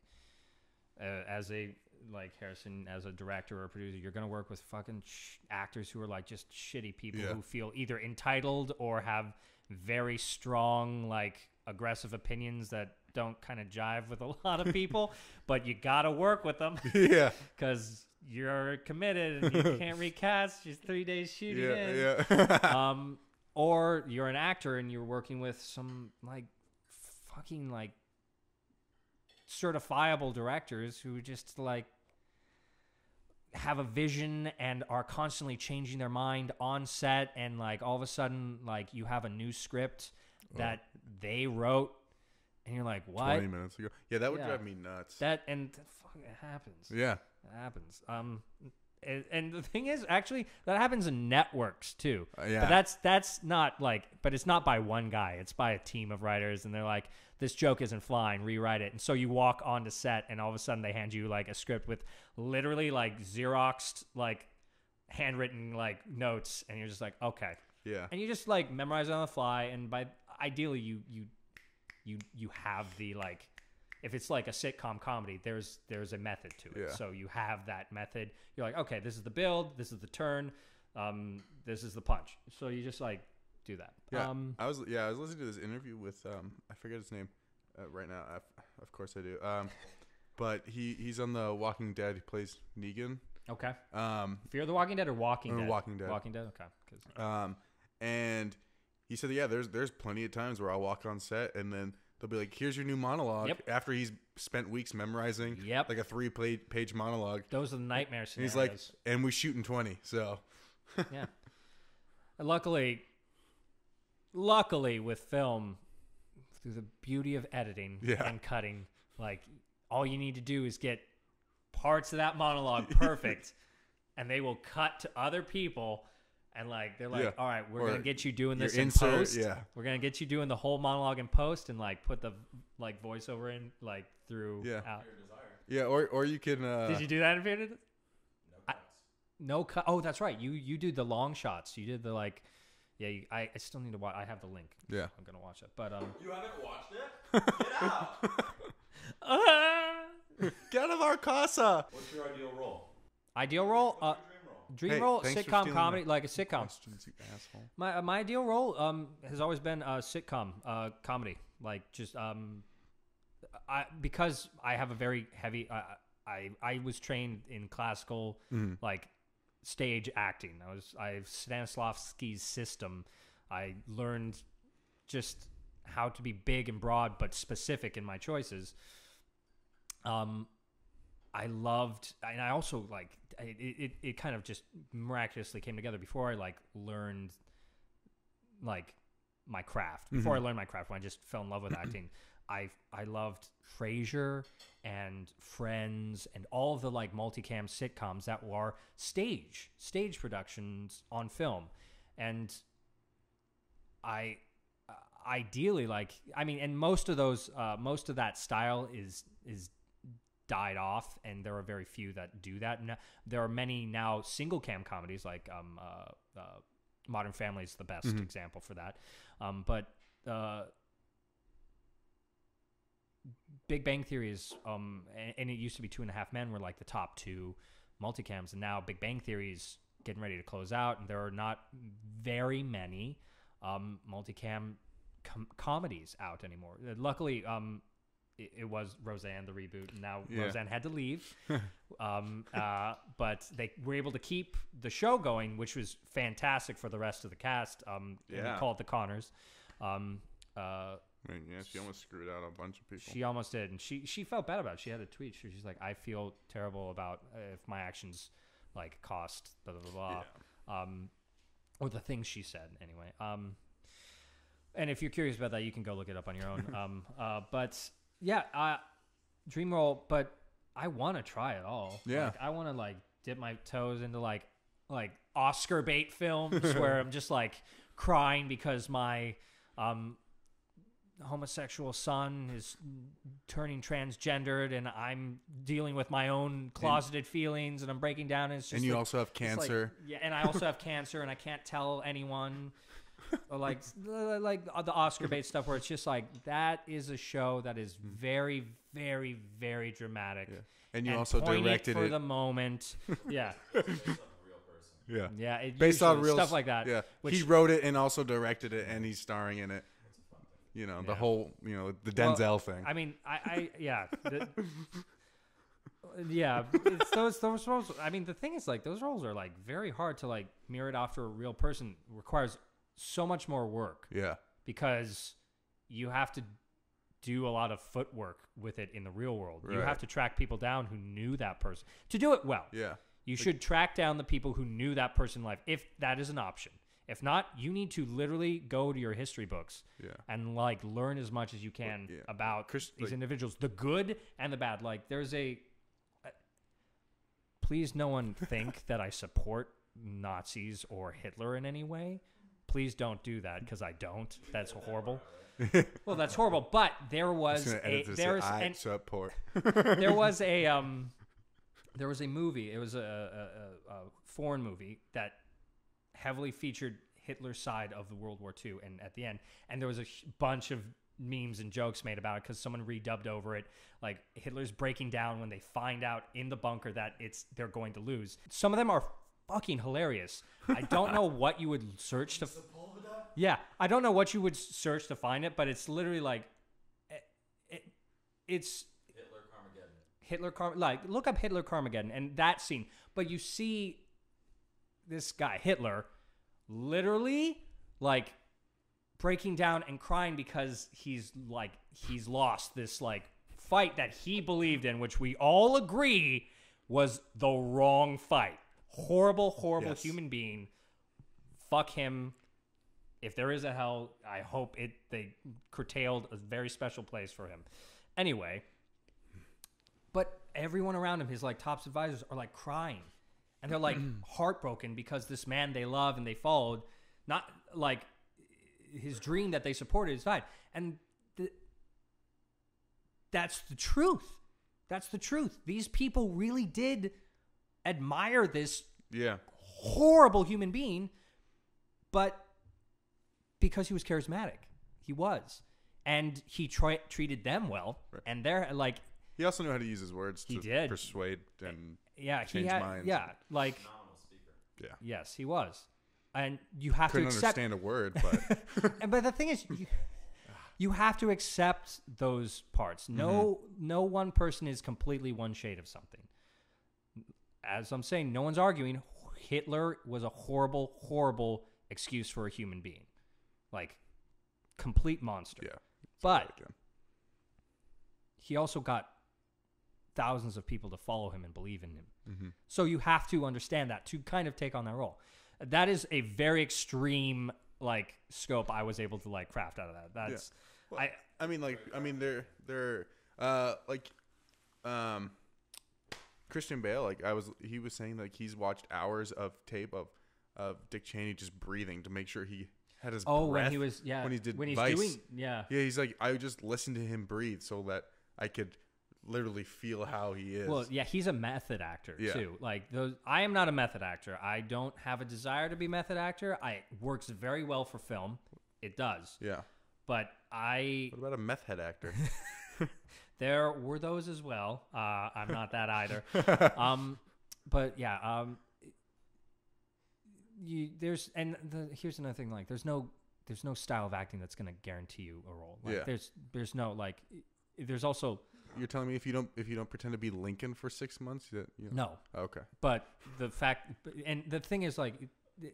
as a like Harrison, as a director or a producer, you're gonna work with fucking actors who are like just shitty people who feel either entitled or have very strong like aggressive opinions that don't kind of jive with a lot of people. But you gotta work with them. Yeah. Because you're committed and you can't recast. Just 3 days shooting in. Yeah. Or you're an actor and you're working with some like fucking like certifiable directors who just like have a vision and are constantly changing their mind on set, and like all of a sudden like you have a new script that they wrote and you're like, what? 20 minutes ago. Yeah, that would drive me nuts. That fucking happens. Yeah. It happens. And the thing is, actually, that happens in networks too. Yeah. But that's not like, but it's not by one guy. It's by a team of writers, and they're like, this joke isn't flying, rewrite it. And so you walk onto set, and all of a sudden they hand you like a script with literally like Xeroxed, like handwritten like notes, and you're just like, okay. Yeah. And you just like memorize it on the fly, and by ideally you have the like, if it's like a sitcom comedy, there's a method to it. Yeah. So you have that method. You're like, okay, this is the build, this is the turn, this is the punch. So you just like do that. Yeah. I was listening to this interview with I forget his name right now. Of course I do. But he's on The Walking Dead. He plays Negan. Okay. Fear the Walking Dead or Walking Dead? Walking Dead. Walking Dead. Okay. And he said, yeah, there's plenty of times where I'll walk on set and then they'll be like, here's your new monologue. Yep. After he's spent weeks memorizing like a 3-page monologue. Those are the nightmare scenarios. And he's like, and we shoot in 20. So yeah. And luckily with film, through the beauty of editing and cutting, like all you need to do is get parts of that monologue perfect and they will cut to other people. And like they're like, all right, we're gonna get you doing this in post. Yeah, we're gonna get you doing the whole monologue in post, and like put the like voiceover in like through. Out. Yeah, or you can. Did you do that in Fear No cuts. No cut. Oh, that's right. You did the long shots. You did the like. Yeah, I still need to watch. I have the link. Yeah. I'm gonna watch it. But You haven't watched it? Get out! Get out of our casa. What's your ideal role? ideal role, What's your dream dream Hey, role, thanks for sitcom stealing comedy, my like a sitcom. Questions, you asshole. My ideal role has always been sitcom comedy, like just because I have a very heavy I was trained in classical like stage acting. I have Stanislavski's system. I learned just how to be big and broad but specific in my choices. I loved, and I also like it kind of just miraculously came together before I like learned like my craft. Before I learned my craft, when I just fell in love with acting, I loved Frasier and Friends and all of the like multicam sitcoms that were stage productions on film. And I ideally like, I mean, and most of those most of that style is died off, and there are very few that do that. And there are many now single cam comedies, like Modern Family is the best example for that. But Big Bang Theory is, and it used to be Two and a Half Men were like the top two multicams, and now Big Bang Theory is getting ready to close out, and there are not very many multicam comedies out anymore. Luckily, it was Roseanne, the reboot, and now Roseanne had to leave. But they were able to keep the show going, which was fantastic for the rest of the cast. We call it the Connors. I mean, yeah, she almost screwed out a bunch of people. She almost did, and she felt bad about it. She had a tweet. She's like, I feel terrible about if my actions like cost blah blah blah, or the things she said anyway. And if you're curious about that, you can go look it up on your own. But yeah, dream role, but I want to try it all. Yeah, like, I want to like dip my toes into like Oscar bait films where I'm just like crying because my homosexual son is turning transgendered, and I'm dealing with my own closeted feelings, and I'm breaking down. And it's just and you like, also have cancer. Like, and I also have cancer, and I can't tell anyone. Or like the Oscar bait stuff, where it's just like, that is a show that is very, very, very dramatic. Yeah. And you also directed for it the moment. Yeah. Yeah. Yeah. Based on real stuff like that. Yeah. Which, he wrote it and also directed it, and he's starring in it. You know, the whole, the Denzel thing. I mean, yeah, it's those roles. I mean, the thing is, like, those roles are like very hard to like mirror it after a real person. It requires so much more work. Yeah. Because you have to do a lot of footwork with it in the real world. Right. You have to track people down who knew that person to do it well. Yeah. You should track down the people who knew that person in life, if that is an option. If not, you need to literally go to your history books and like learn as much as you can about these individuals, the good and the bad. Like, there's please no one think that I support Nazis or Hitler in any way. Please don't do that, because I don't. That's horrible. Well, that's horrible. But there was there was a movie. It was a foreign movie that heavily featured Hitler's side of the World War II, and at the end, and there was a bunch of memes and jokes made about it because someone redubbed over it, like Hitler's breaking down when they find out in the bunker that they're going to lose. Some of them are fucking hilarious. I don't know what you would search to. I don't know what you would search to find it, but it's literally like, it's like, look up Hitler Carmageddon and that scene, but you see this guy Hitler literally like breaking down and crying because he's lost this like fight that he believed in, which we all agree was the wrong fight. Horrible human being. Fuck him. If there is a hell, I hope they curtailed a very special place for him. Anyway, but everyone around him, his like top advisors, are like crying, and they're like heartbroken because this man they love and they followed, not like his dream that they supported, is died. And that's the truth. That's the truth. These people really did admire this horrible human being, but because he was charismatic. He was. And he treated them well. Right. And they're like, He also knew how to use his words He to did. persuade and yeah, change minds. Yeah, like, Phenomenal speaker. yeah. yes, he was. And you have Couldn't to accept. understand a word, but But the thing is, you have to accept those parts. No one person is completely one shade of something. As I'm saying, no one's arguing. Hitler was a horrible, horrible excuse for a human being. Like, complete monster. yeah. But he also got thousands of people to follow him and believe in him. Mm-hmm. So you have to understand that to kind of take on that role. That is a very extreme like scope I was able to like craft out of that. That's Well, Christian Bale, like he was saying like he's watched hours of tape of Dick Cheney just breathing to make sure he had his breath when he was when he's Vice. doing yeah. He's like, I just listened to him breathe so that I could literally feel how he is. Well, yeah, he's a method actor too. Like those, I am not a method actor. I don't have a desire to be a method actor. It works very well for film. It does. Yeah. But What about a meth head actor? there were those as well. I'm not that either. But yeah, here's another thing. Like, there's no style of acting that's going to guarantee you a role. Like, Yeah. There's no like. There's also You're telling me if you don't pretend to be Lincoln for 6 months, that you know. no. Okay. But the fact, and the thing is, like,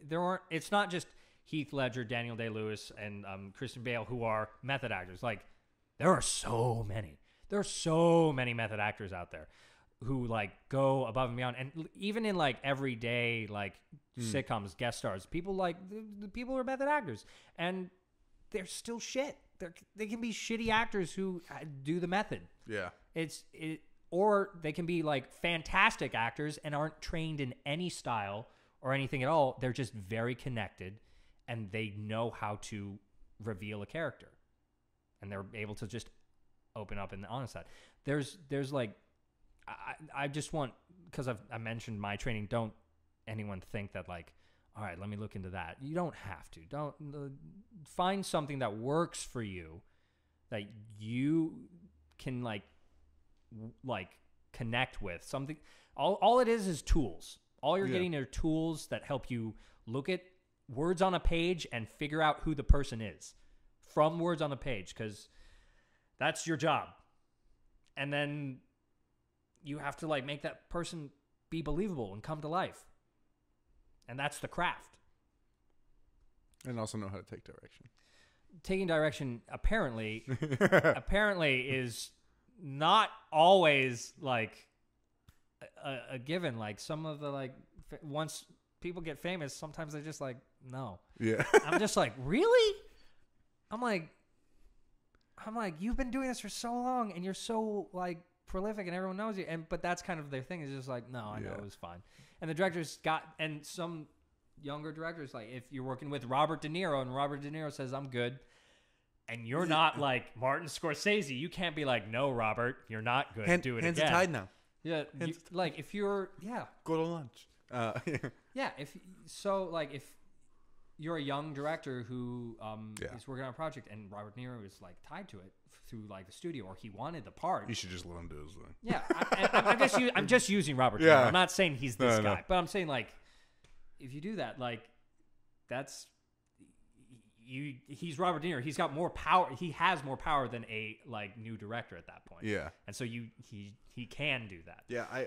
there aren't. It's not just Heath Ledger, Daniel Day-Lewis, and Christian Bale who are method actors. Like, there are so many. There are so many method actors out there who like go above and beyond, and even in like everyday like sitcoms, guest stars, people like the people are method actors, and they're still shit. They can be shitty actors who do the method. Yeah. Or they can be like fantastic actors and aren't trained in any style or anything at all. They're just very connected and they know how to reveal a character, and they're able to just open up and honest that. There's like, I just want, because I mentioned my training, don't anyone think that like, all right, let me look into that. You don't have to. Don't find something that works for you, that you can like connect with. Something. All it is tools. All you're getting are tools that help you look at words on a page and figure out who the person is from words on the page, because that's your job. And then you have to like make that person be believable and come to life. And that's the craft. And also know how to take direction. Taking direction apparently is not always like a given. Like some of the like once people get famous, sometimes they're just like, no. Yeah. I'm just like, really? I'm like, you've been doing this for so long and you're so like prolific and everyone knows you. But that's kind of their thing, is just like, no, I know it was fine. And the directors and some younger directors, like if you're working with Robert De Niro and Robert De Niro says, I'm good, and you're not like Martin Scorsese, you can't be like, no, Robert, you're not good. Do it hands again. are tied now. Yeah. Like if you're, Go to lunch. Yeah. If you're a young director who is working on a project and Robert De Niro is like tied to it through like the studio, or he wanted the part, You should just let him do his thing. yeah. I'm just using Robert De Niro. Yeah. I'm not saying he's this guy, No. but I'm saying like if you do that, like that's he's Robert De Niro. He's got more power. He has more power than a like new director at that point. Yeah. And so he can do that. Yeah.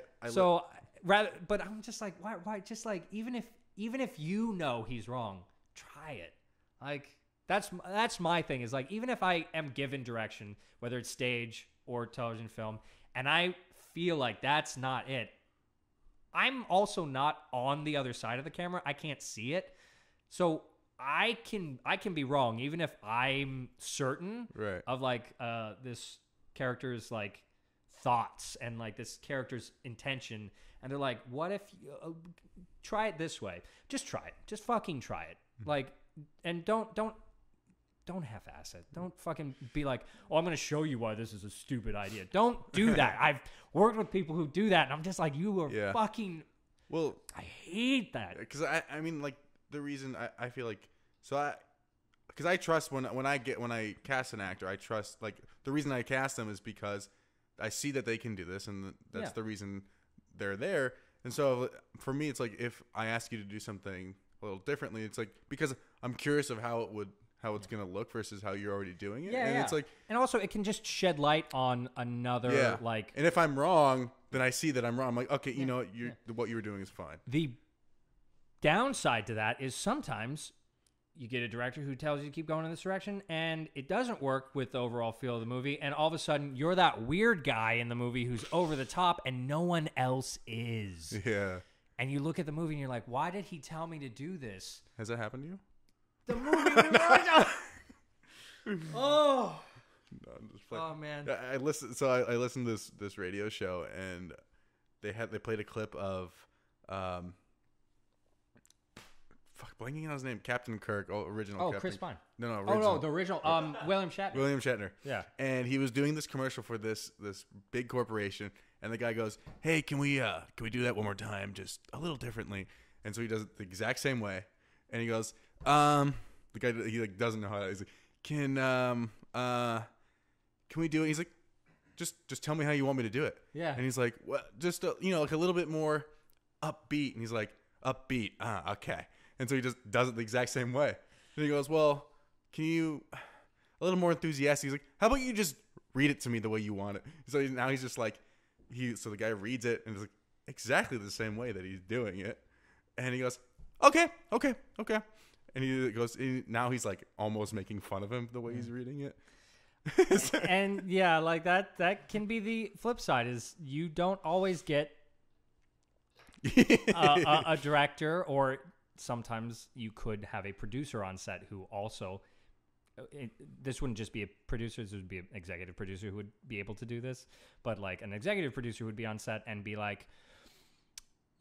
But I'm just like, why? Just like even if you know he's wrong, try it. Like that's my thing, is like, even if I am given direction, whether it's stage or television film, and I feel like that's not it, I'm also not on the other side of the camera. I can't see it. So I can be wrong, even if I'm certain of like this character's like thoughts and like this character's intention, and they're like, what if you try it this way? Just try it. Just fucking try it. Like, and don't half-ass it. Don't fucking be like, oh, I'm going to show you why this is a stupid idea. Don't do that. I've worked with people who do that, and I'm just like, you are fucking... Well, I hate that. because I mean, like, the reason I feel like... So because I trust when I cast an actor, I trust, like, the reason I cast them is because I see that they can do this, and that's the reason they're there. And so for me, it's like if I ask you to do something a little differently, it's like because I'm curious of how it's gonna look versus how you're already doing it. Yeah, and it's like, and also it can just shed light on another like. And if I'm wrong, then I see that I'm wrong. I'm like, okay, you know what you were doing is fine. The downside to that is sometimes you get a director who tells you to keep going in this direction, and it doesn't work with the overall feel of the movie, and all of a sudden you're that weird guy in the movie who's over the top, and no one else is. Yeah. And you look at the movie and you're like, why did he tell me to do this? Has that happened to you? The movie. Oh. No, I'm just playing. Oh man. I listened. So I listened to this radio show, and they played a clip of blanking on his name, Captain Kirk, original. Oh, Captain. Chris Pine. No, Oh no, the original. William Shatner. William Shatner. Yeah. And he was doing this commercial for this big corporation, and the guy goes, "Hey, can we do that one more time, just a little differently?" And so he does it the exact same way, and he goes, the guy, he like doesn't know how to. He's like, can we do it? He's like, just tell me how you want me to do it. Yeah. And he's like, well, just like a little bit more upbeat. And he's like, upbeat. Okay. And so he just does it the exact same way. And he goes, well, can you a little more enthusiastic? He's like, how about you just read it to me the way you want it? So now he's just like, so the guy reads it and it's like exactly the same way that he's doing it. And he goes, okay. And he goes, now he's like almost making fun of him the way he's reading it. And yeah, like that can be the flip side, is you don't always get a director, or sometimes you could have a producer on set who also, this wouldn't just be a producer, this would be an executive producer who would be able to do this, but like an executive producer would be on set and be like,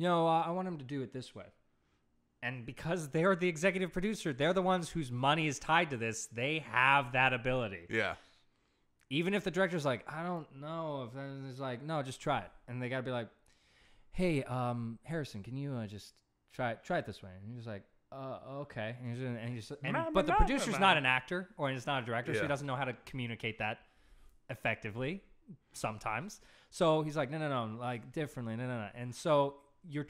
I want him to do it this way. And because they're the executive producer, they're the ones whose money is tied to this, they have that ability. Yeah. Even if the director's like, I don't know, if it's like, no, just try it. And they got to be like, hey, Harrison, can you just try it this way? And he's like, okay. But the producer's not an actor, or it's not a director, so he doesn't know how to communicate that effectively sometimes. So he's like, no, like differently, no. And so you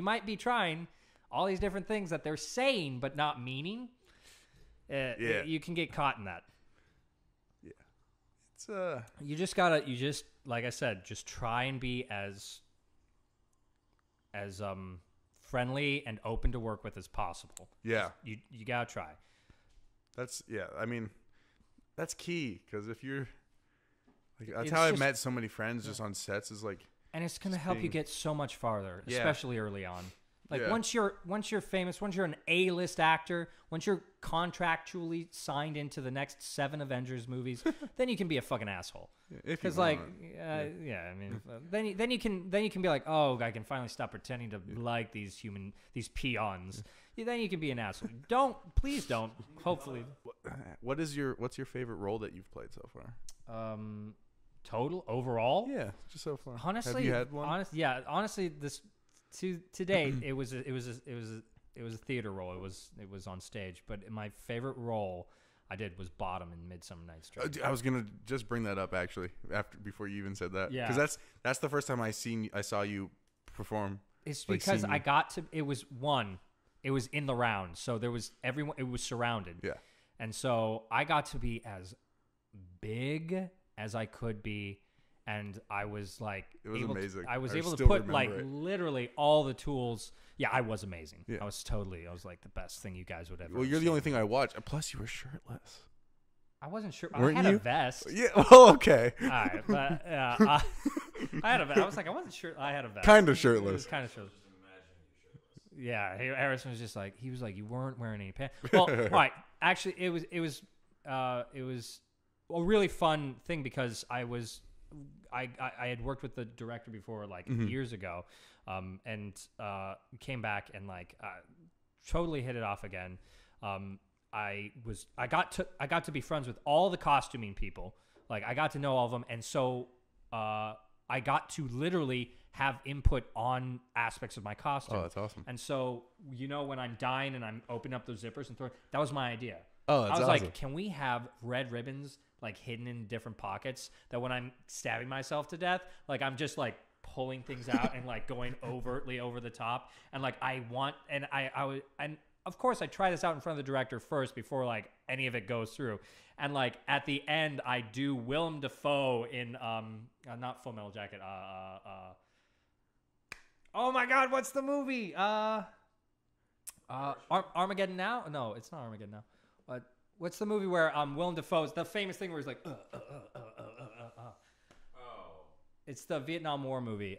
might be trying all these different things that they're saying but not meaning. You can get caught in that. Yeah. It's You like I said, just try and be as friendly and open to work with as possible. Yeah. You gotta try. I mean, that's key, because if you're like, that's how I met so many friends just on sets, is like, and it's gonna help you get so much farther, especially early on. Like once you're famous, once you're an A-list actor, once you're contractually signed into the next 7 Avengers movies, then you can be a fucking asshole. Because I mean, then you can be like, oh, I can finally stop pretending to like these peons. Then you can be an asshole. Please don't. Hopefully. What's your favorite role that you've played so far? Total overall? Yeah, just so far. Honestly, have you had one? Honestly, this. To date, it was a theater role. It was on stage. But my favorite role I did was Bottom in Midsummer Night's Dream. I was gonna just bring that up actually before you even said that. Yeah, because that's the first time I saw you perform. It's because I got to. It was in the round, so there was everyone. It was surrounded. Yeah, and so I got to be as big as I could be. And I was like, it was amazing. I was able to put like literally all the tools. Yeah, I was amazing. Yeah. I was like the best thing you guys would ever. Well, you're the only thing I watched. Plus, you were shirtless. I wasn't sure. Weren't I had you? a vest. Yeah. Well, okay. All right, but I had a vest. I was like, I wasn't sure. I had a vest. Kind of shirtless. It was kind of shirtless. Yeah, Harrison was just like, you weren't wearing any pants. Well, all right. Actually, it was a really fun thing, because I had worked with the director before, like years ago, and came back and like totally hit it off again. I got to be friends with all the costuming people. Like I got to know all of them, and so I got to literally have input on aspects of my costume. Oh, that's awesome. And so when I'm dying and I'm opening up those zippers and throwing, that was my idea. Oh, that's I was awesome. like, can we have red ribbons like hidden in different pockets that when I'm stabbing myself to death, like I'm just like pulling things out and like going overtly over the top, and like I want, and I would, and of course I try this out in front of the director first before like any of it goes through, and like at the end I do Willem Dafoe in not Full Metal Jacket, oh my God, what's the movie? Armageddon Now? No, it's not Armageddon Now. What's the movie where Willem Dafoe's the famous thing where he's like, Oh. It's the Vietnam War movie.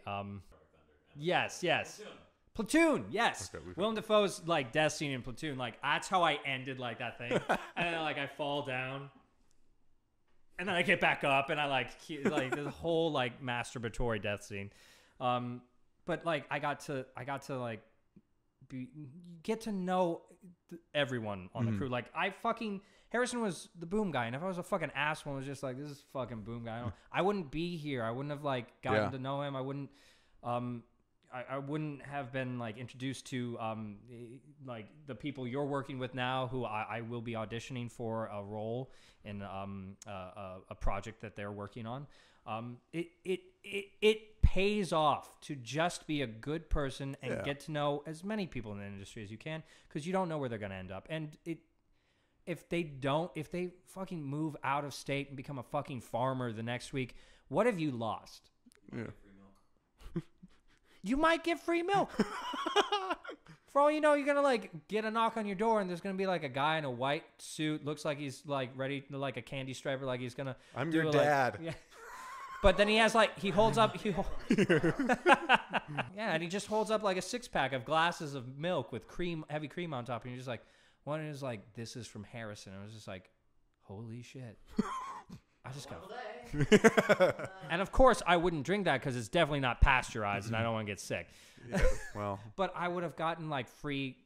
Yes. Platoon, yes. Okay, Willem Dafoe's like death scene in Platoon. Like that's how I ended like that thing, and then like I fall down, and then I get back up, and I like this whole like masturbatory death scene. But like I got to like get to know everyone on the crew. Like Harrison was the boom guy, and if I was a fucking asshole, I was just like, this is fucking boom guy. I wouldn't be here. I wouldn't have like gotten to know him. I wouldn't. I wouldn't have been like introduced to like the people you're working with now, who I will be auditioning for a role in a project that they're working on. It pays off to just be a good person and get to know as many people in the industry as you can, because you don't know where they're going to end up. And if they fucking move out of state and become a fucking farmer the next week, what have you lost? Yeah. You might get free milk. For all you know, you're going to like get a knock on your door and there's going to be like a guy in a white suit, looks like he's like ready to like a candy striper, like he's going to I'm your dad. Yeah. But then he has like, he holds up, yeah, and he just holds up like a 6-pack of glasses of milk with heavy cream on top. And you're just like, one is like, this is from Harrison. I was just like, holy shit. I just got. And of course, I wouldn't drink that because it's definitely not pasteurized, and I don't want to get sick. Yeah, well. But I would have gotten like free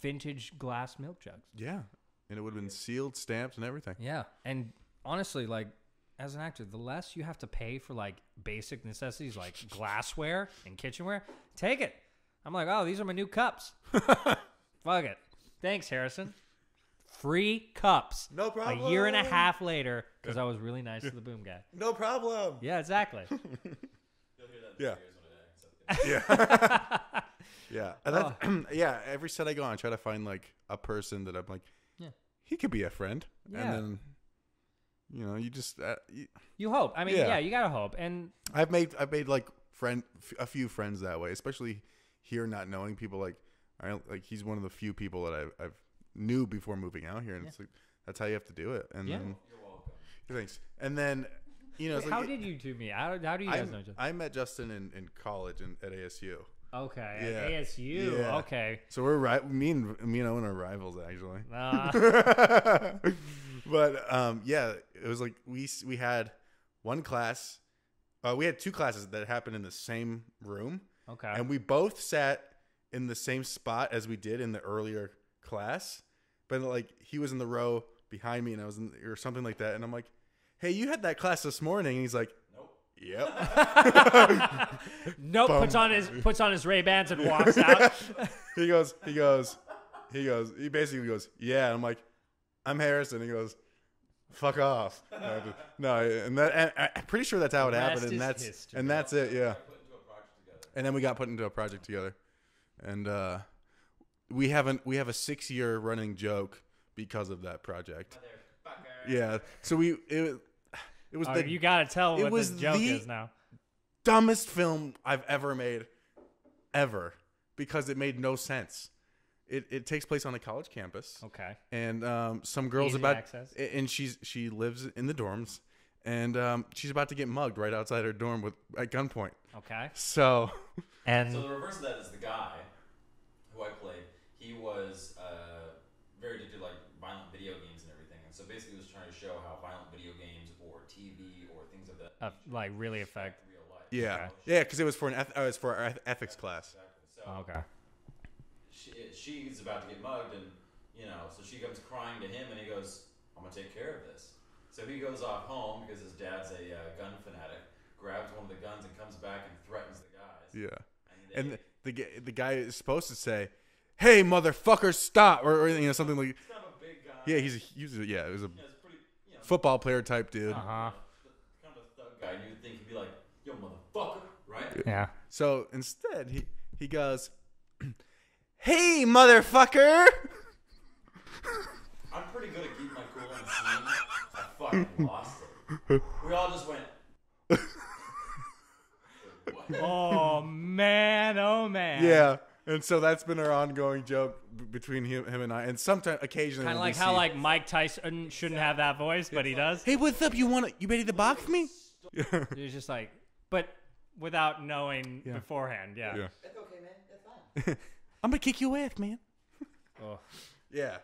vintage glass milk jugs. Yeah, and it would have been sealed, stamped, and everything. Yeah, and honestly, like as an actor, the less you have to pay for like basic necessities like glassware and kitchenware, take it. I'm like, oh, these are my new cups. Fuck it. Thanks, Harrison. Free cups. No problem. A year and a half later, because I was really nice to the boom guy. No problem. Yeah, exactly. You'll hear that in Yeah. 3 years when it ends up. Yeah. And that's, yeah, every set I go on, I try to find like a person that I'm like, he could be a friend. Yeah. And then, you know, you just You hope. I mean, yeah, you gotta hope. And I've made like a few friends that way, especially here, not knowing people. Like he's one of the few people that I've knew before moving out here, and it's like that's how you have to do it. And then You're welcome. thanks. And then you know, it's how like, did you two meet? How do you guys know each other? I met Justin in college at ASU. Okay, Yeah. at ASU. Yeah. Okay. So me and Owen are rivals actually. But yeah, it was like we had one class. We had two classes that happened in the same room. Okay. And we both sat in the same spot as we did in the earlier class, but like he was in the row behind me and I was in, or something like that. And I'm like, hey, you had that class this morning. And he's like, Nope. yep. Nope. Bum. Puts on his Ray-Bans and walks out. he basically goes, yeah. And I'm like, I'm Harrison. He goes, fuck off. No. And I'm pretty sure that's how it happened. And that's history. and that's it. Yeah. Put into a project together. And then we got put into a project together. And we have a 6-year running joke because of that project. Yeah. So it was You gotta tell what was the joke the is now. dumbest film I've ever made, ever, because it made no sense. It takes place on a college campus. Okay. And some girl's Easy about access. and she lives in the dorms, and she's about to get mugged right outside her dorm at gunpoint. Okay. So And So the reverse of that is the guy who I played. He was very addicted to like violent video games and everything, and so basically he was trying to show how violent video games or TV or things of that like really affect. real life. yeah, Okay. yeah, because it was for our ethics class. Exactly. So Okay. she's about to get mugged, and so she comes crying to him, and he goes, "I'm gonna take care of this." So he goes off home because his dad's a gun fanatic. Grabs one of the guns and comes back and threatens the guys. Yeah, And and the guy is supposed to say, "Hey, motherfucker, stop!" or something like. he's kind of a big guy. Yeah, it was a Yeah, it's pretty, football player type dude. Uh-huh. kind of a thug guy. And you'd think he'd be like, yo, motherfucker, right? Yeah. So instead, he goes, "Hey, motherfucker!" I'm pretty good at keeping my cool on scene. I fucking lost it. We all just went. What? Oh man. Yeah, and so that's been our ongoing joke between him and I. And sometimes, occasionally, Kind of when like we how see- like Mike Tyson shouldn't have that voice, but he does. "Hey, what's up? You ready to box me?" Yeah. He's just like, but without knowing beforehand. Yeah. Yeah. It's okay, man. It's fine. I'm gonna kick your ass, man. Oh. Yeah.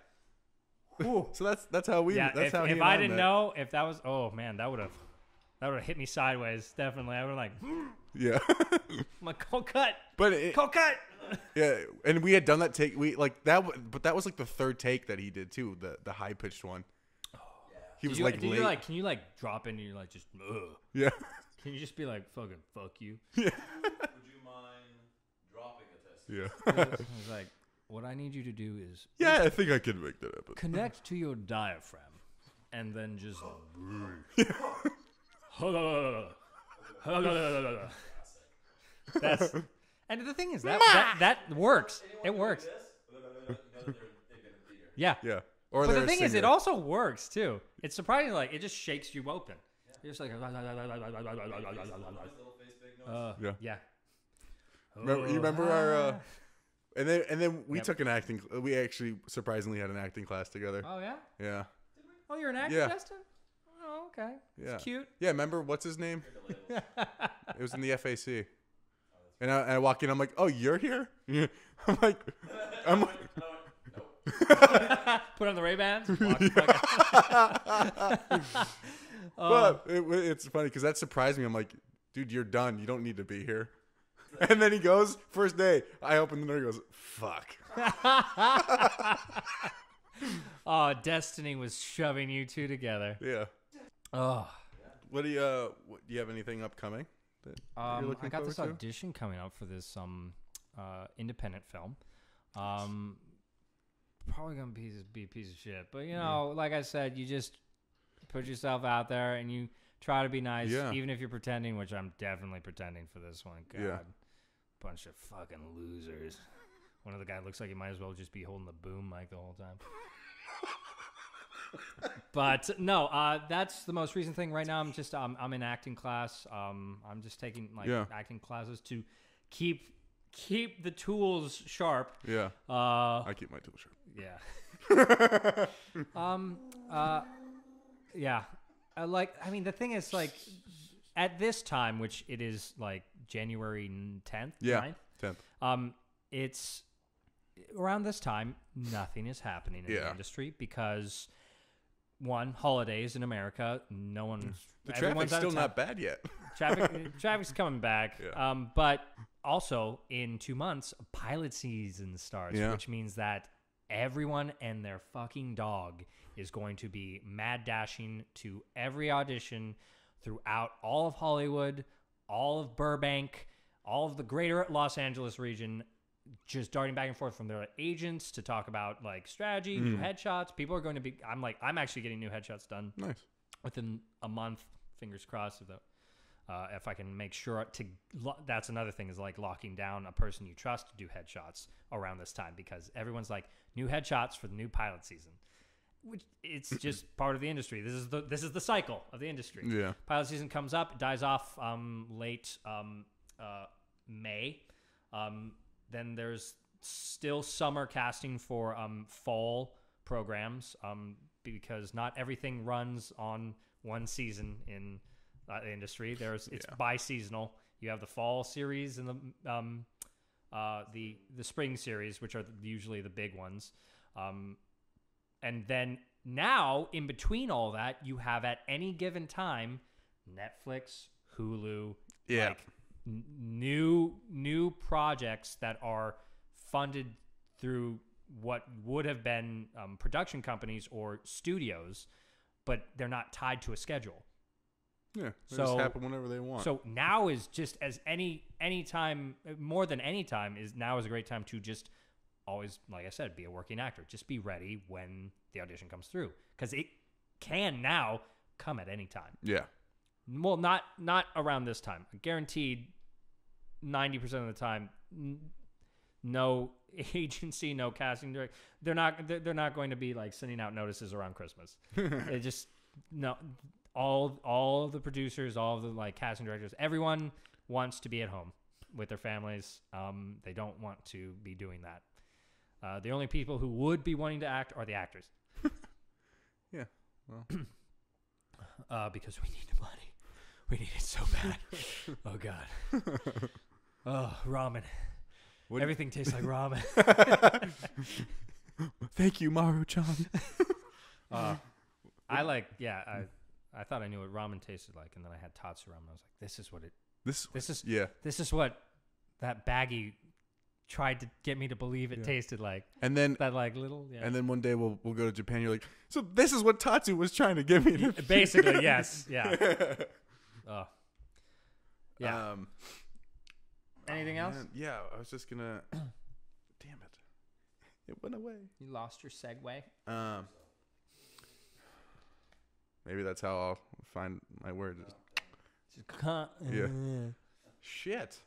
Whew. So that's how we. Yeah. That's how he If and I met. didn't know, if that was, oh man, that would have hit me sideways. Definitely. I would have like, Yeah. I'm like, cold cut. But Cold cut. yeah, and we had done that take. We like that, but that was like the third take that he did too. The high pitched one. He was like late. Can you like drop in and you're like just, ugh. Yeah. Can you just be like, fucking fuck you? Would you mind dropping a test? Yeah. I was like, what I need you to do is Yeah, I think I can make that happen. connect to your diaphragm and then just that's and the thing is that works. It works. Yeah. Yeah. Or But they're the a thing is, it singer. also works too. It's surprising, like it just shakes you open. You're just like, Little face, big nose. Yeah. yeah. Remember, you remember our and then we Yep. took an acting. We actually surprisingly had an acting class together. Oh yeah. Yeah. Oh, you're an actor, Yeah. Justin. Oh, okay. Yeah. It's cute. Yeah. Remember what's his name? It was in the FAC. And I walk in. I'm like, oh, you're here. I'm like. Put on the Ray-Bans. But it's funny because that surprised me. I'm like, dude, you're done. You don't need to be here. And then he goes, first day. I open the door. He goes, fuck. Oh, destiny was shoving you two together. Yeah. Oh. What do you have anything upcoming? That you're I looking got this forward to? audition coming up for this independent film. Probably gonna be a piece of shit, but you know, like I said, you just put yourself out there and you try to be nice, Yeah. even if you're pretending, which I'm definitely pretending for this one. God, Yeah. bunch of fucking losers. One of the guys looks like he might as well just be holding the boom mic the whole time. But no, that's the most recent thing right now. I'm in acting class. I'm just taking acting classes to keep the tools sharp. Yeah. I keep my tool sharp. Yeah. Yeah. The thing is, like, at this time, which it is like January 10th, Yeah. 9th, 10th. it's around this time, nothing is happening in the Yeah. industry because, one, holidays in America, no one's... The everyone's traffic's out of still town. not bad yet. Traffic's coming back. Yeah. But also, in 2 months, pilot season starts, Yeah. which means that everyone and their fucking dog is going to be mad dashing to every audition throughout all of Hollywood, all of Burbank, all of the greater Los Angeles region, just darting back and forth from their agents to talk about like strategy, new headshots. People are going to be, I'm actually getting new headshots done Nice. within a month, fingers crossed, if I can make sure that's another thing is like locking down a person you trust to do headshots around this time, because everyone's like new headshots for the new pilot season, which it's just part of the industry. This is the cycle of the industry. Yeah. Pilot season comes up, it dies off late May. Then there's still summer casting for fall programs because not everything runs on one season in the industry. It's bi-seasonal. You have the fall series and the spring series, which are usually the big ones. And then now, in between all that, you have at any given time Netflix, Hulu, Yeah. like new projects that are funded through what would have been production companies or studios, but they're not tied to a schedule. Yeah. They So- just happen whenever they want. So now is just as any time, more than any time, is now is a great time to just always, like I said, be a working actor. Just be ready when the audition comes through, because it can now come at any time. Yeah. Well, not around this time. Guaranteed 90% of the time, no agency, no casting director. They're not going to be like sending out notices around Christmas. It just no. All of the producers, all of the like casting directors, everyone wants to be at home with their families. They don't want to be doing that. The only people who would be wanting to act are the actors. Yeah. Well. Because we need the money. We need it so bad. Oh God. Oh, ramen. Everything tastes like ramen. Thank you, Maru-chan. I like. Yeah. I thought I knew what ramen tasted like, and then I had Tatsu ramen. I was like, this is what it. This is what that baggie tried to get me to believe it tasted like. And then that like little. Yeah. And then one day we'll go to Japan. You're like, so this is what Tatsu was trying to get me to. Basically, yes. Yeah. Oh. Yeah. Anything else? Man. Yeah, I was just gonna. Damn it! It went away. You lost your segue. Maybe that's how I'll find my word. Yeah. Shit.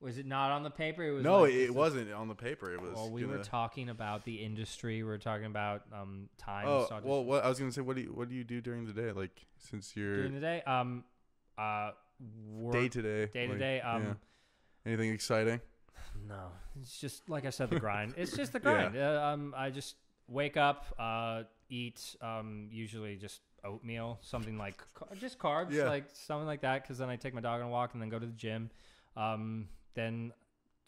Was it not on the paper? It was no, like, it wasn't on the paper. It was. Well, we were talking about the industry. We were talking about time. Oh, well, what I was gonna say. What do you do during the day? Like, since you're during the day, work, day to day. Yeah. Anything exciting? No, it's just like I said, the grind. It's just the grind. Yeah. I just wake up, eat, usually just oatmeal, something like just carbs, like something like that. Because then I take my dog on a walk and then go to the gym. Then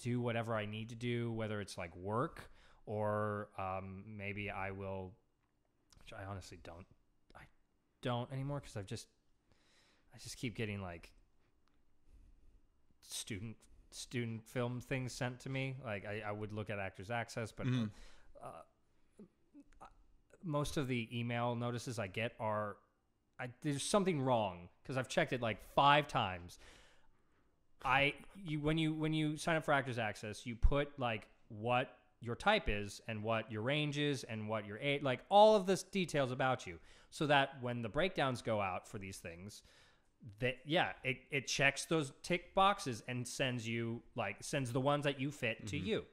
do whatever I need to do, whether it's like work or maybe I will. Which I honestly don't. I don't anymore because I just keep getting like student film things sent to me. Like I would look at Actors Access, but most of the email notices I get are there's something wrong because I've checked it like 5 times. When you sign up for Actors Access, you put like what your type is and what your range is and what your age, like all of this details about you, so that when the breakdowns go out for these things, that it checks those tick boxes and sends the ones that you fit to you.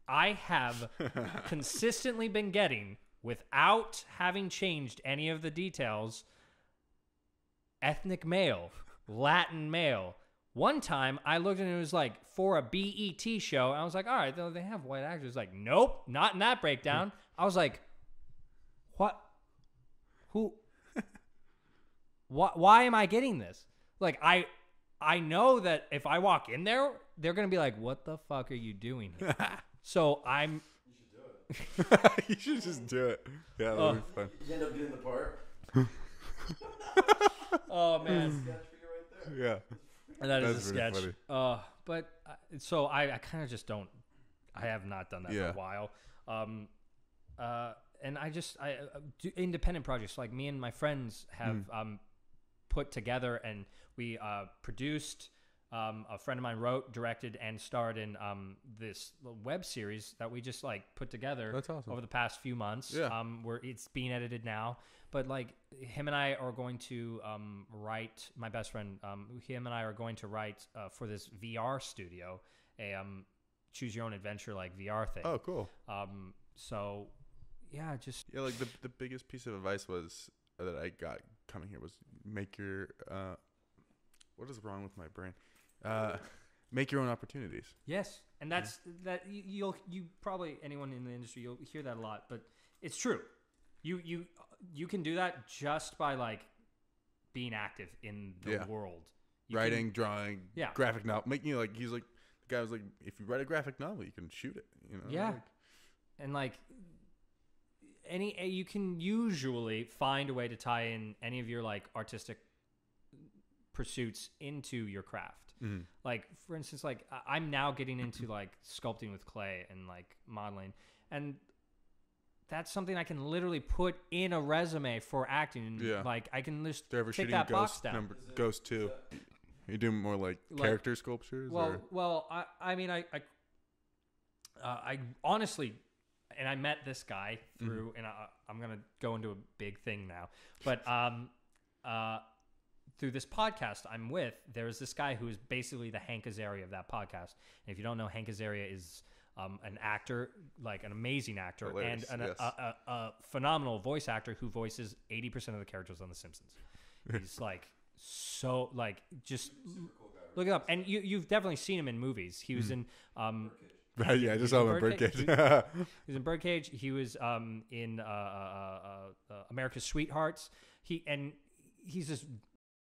I have consistently been getting, without having changed any of the details, ethnic male, Latin male. One time I looked and it was like for a BET show, and I was like, all right, they have white actors. Like, nope, not in that breakdown. I was like, what? Who? Why am I getting this? Like, I know that if I walk in there, they're going to be like, what the fuck are you doing here? So I'm... You should do it. You should just do it. Yeah, that'll be fun. You end up getting the part. Oh, man. Sketch for you right there. Yeah. That is a sketch. Funny. But so I kind of just don't... I have not done that for a while. And I do independent projects. Like, me and my friends have... put together, and we produced. A friend of mine wrote, directed, and starred in this web series that we just like put together. That's awesome. Over the past few months. Yeah. Where it's being edited now. But like him and I are going to write. My best friend, him and I are going to write for this VR studio, a choose your own adventure like VR thing. Oh, cool. So yeah, just like the biggest piece of advice was that I got coming here was make your what is wrong with my brain? Make your own opportunities. Yes, and that's that you probably, anyone in the industry, you'll hear that a lot, but it's true. You can do that just by like being active in the world. Writing, drawing, graphic novel, making like he's like the guy was like, if you write a graphic novel, you can shoot it. You know. Yeah, and like. You can usually find a way to tie in any of your like artistic pursuits into your craft. Mm-hmm. Like, for instance, like I'm now getting into like sculpting with clay and like modeling, and that's something I can literally put in a resume for acting. And like I can just take that box down. Ghost 2. You do more like character sculptures. Well, I mean, I honestly and I met this guy through, and I'm gonna go into a big thing now, but through this podcast I'm with, there's this guy who is basically the Hank Azaria of that podcast. And if you don't know, Hank Azaria is an actor, like an amazing actor, Hilarious, and yes. a phenomenal voice actor who voices 80% of the characters on The Simpsons. He's like so like just look it up, and you've definitely seen him in movies. He was in Right, yeah, I just saw him in Birdcage. He was in Birdcage. He was in America's Sweethearts. He's this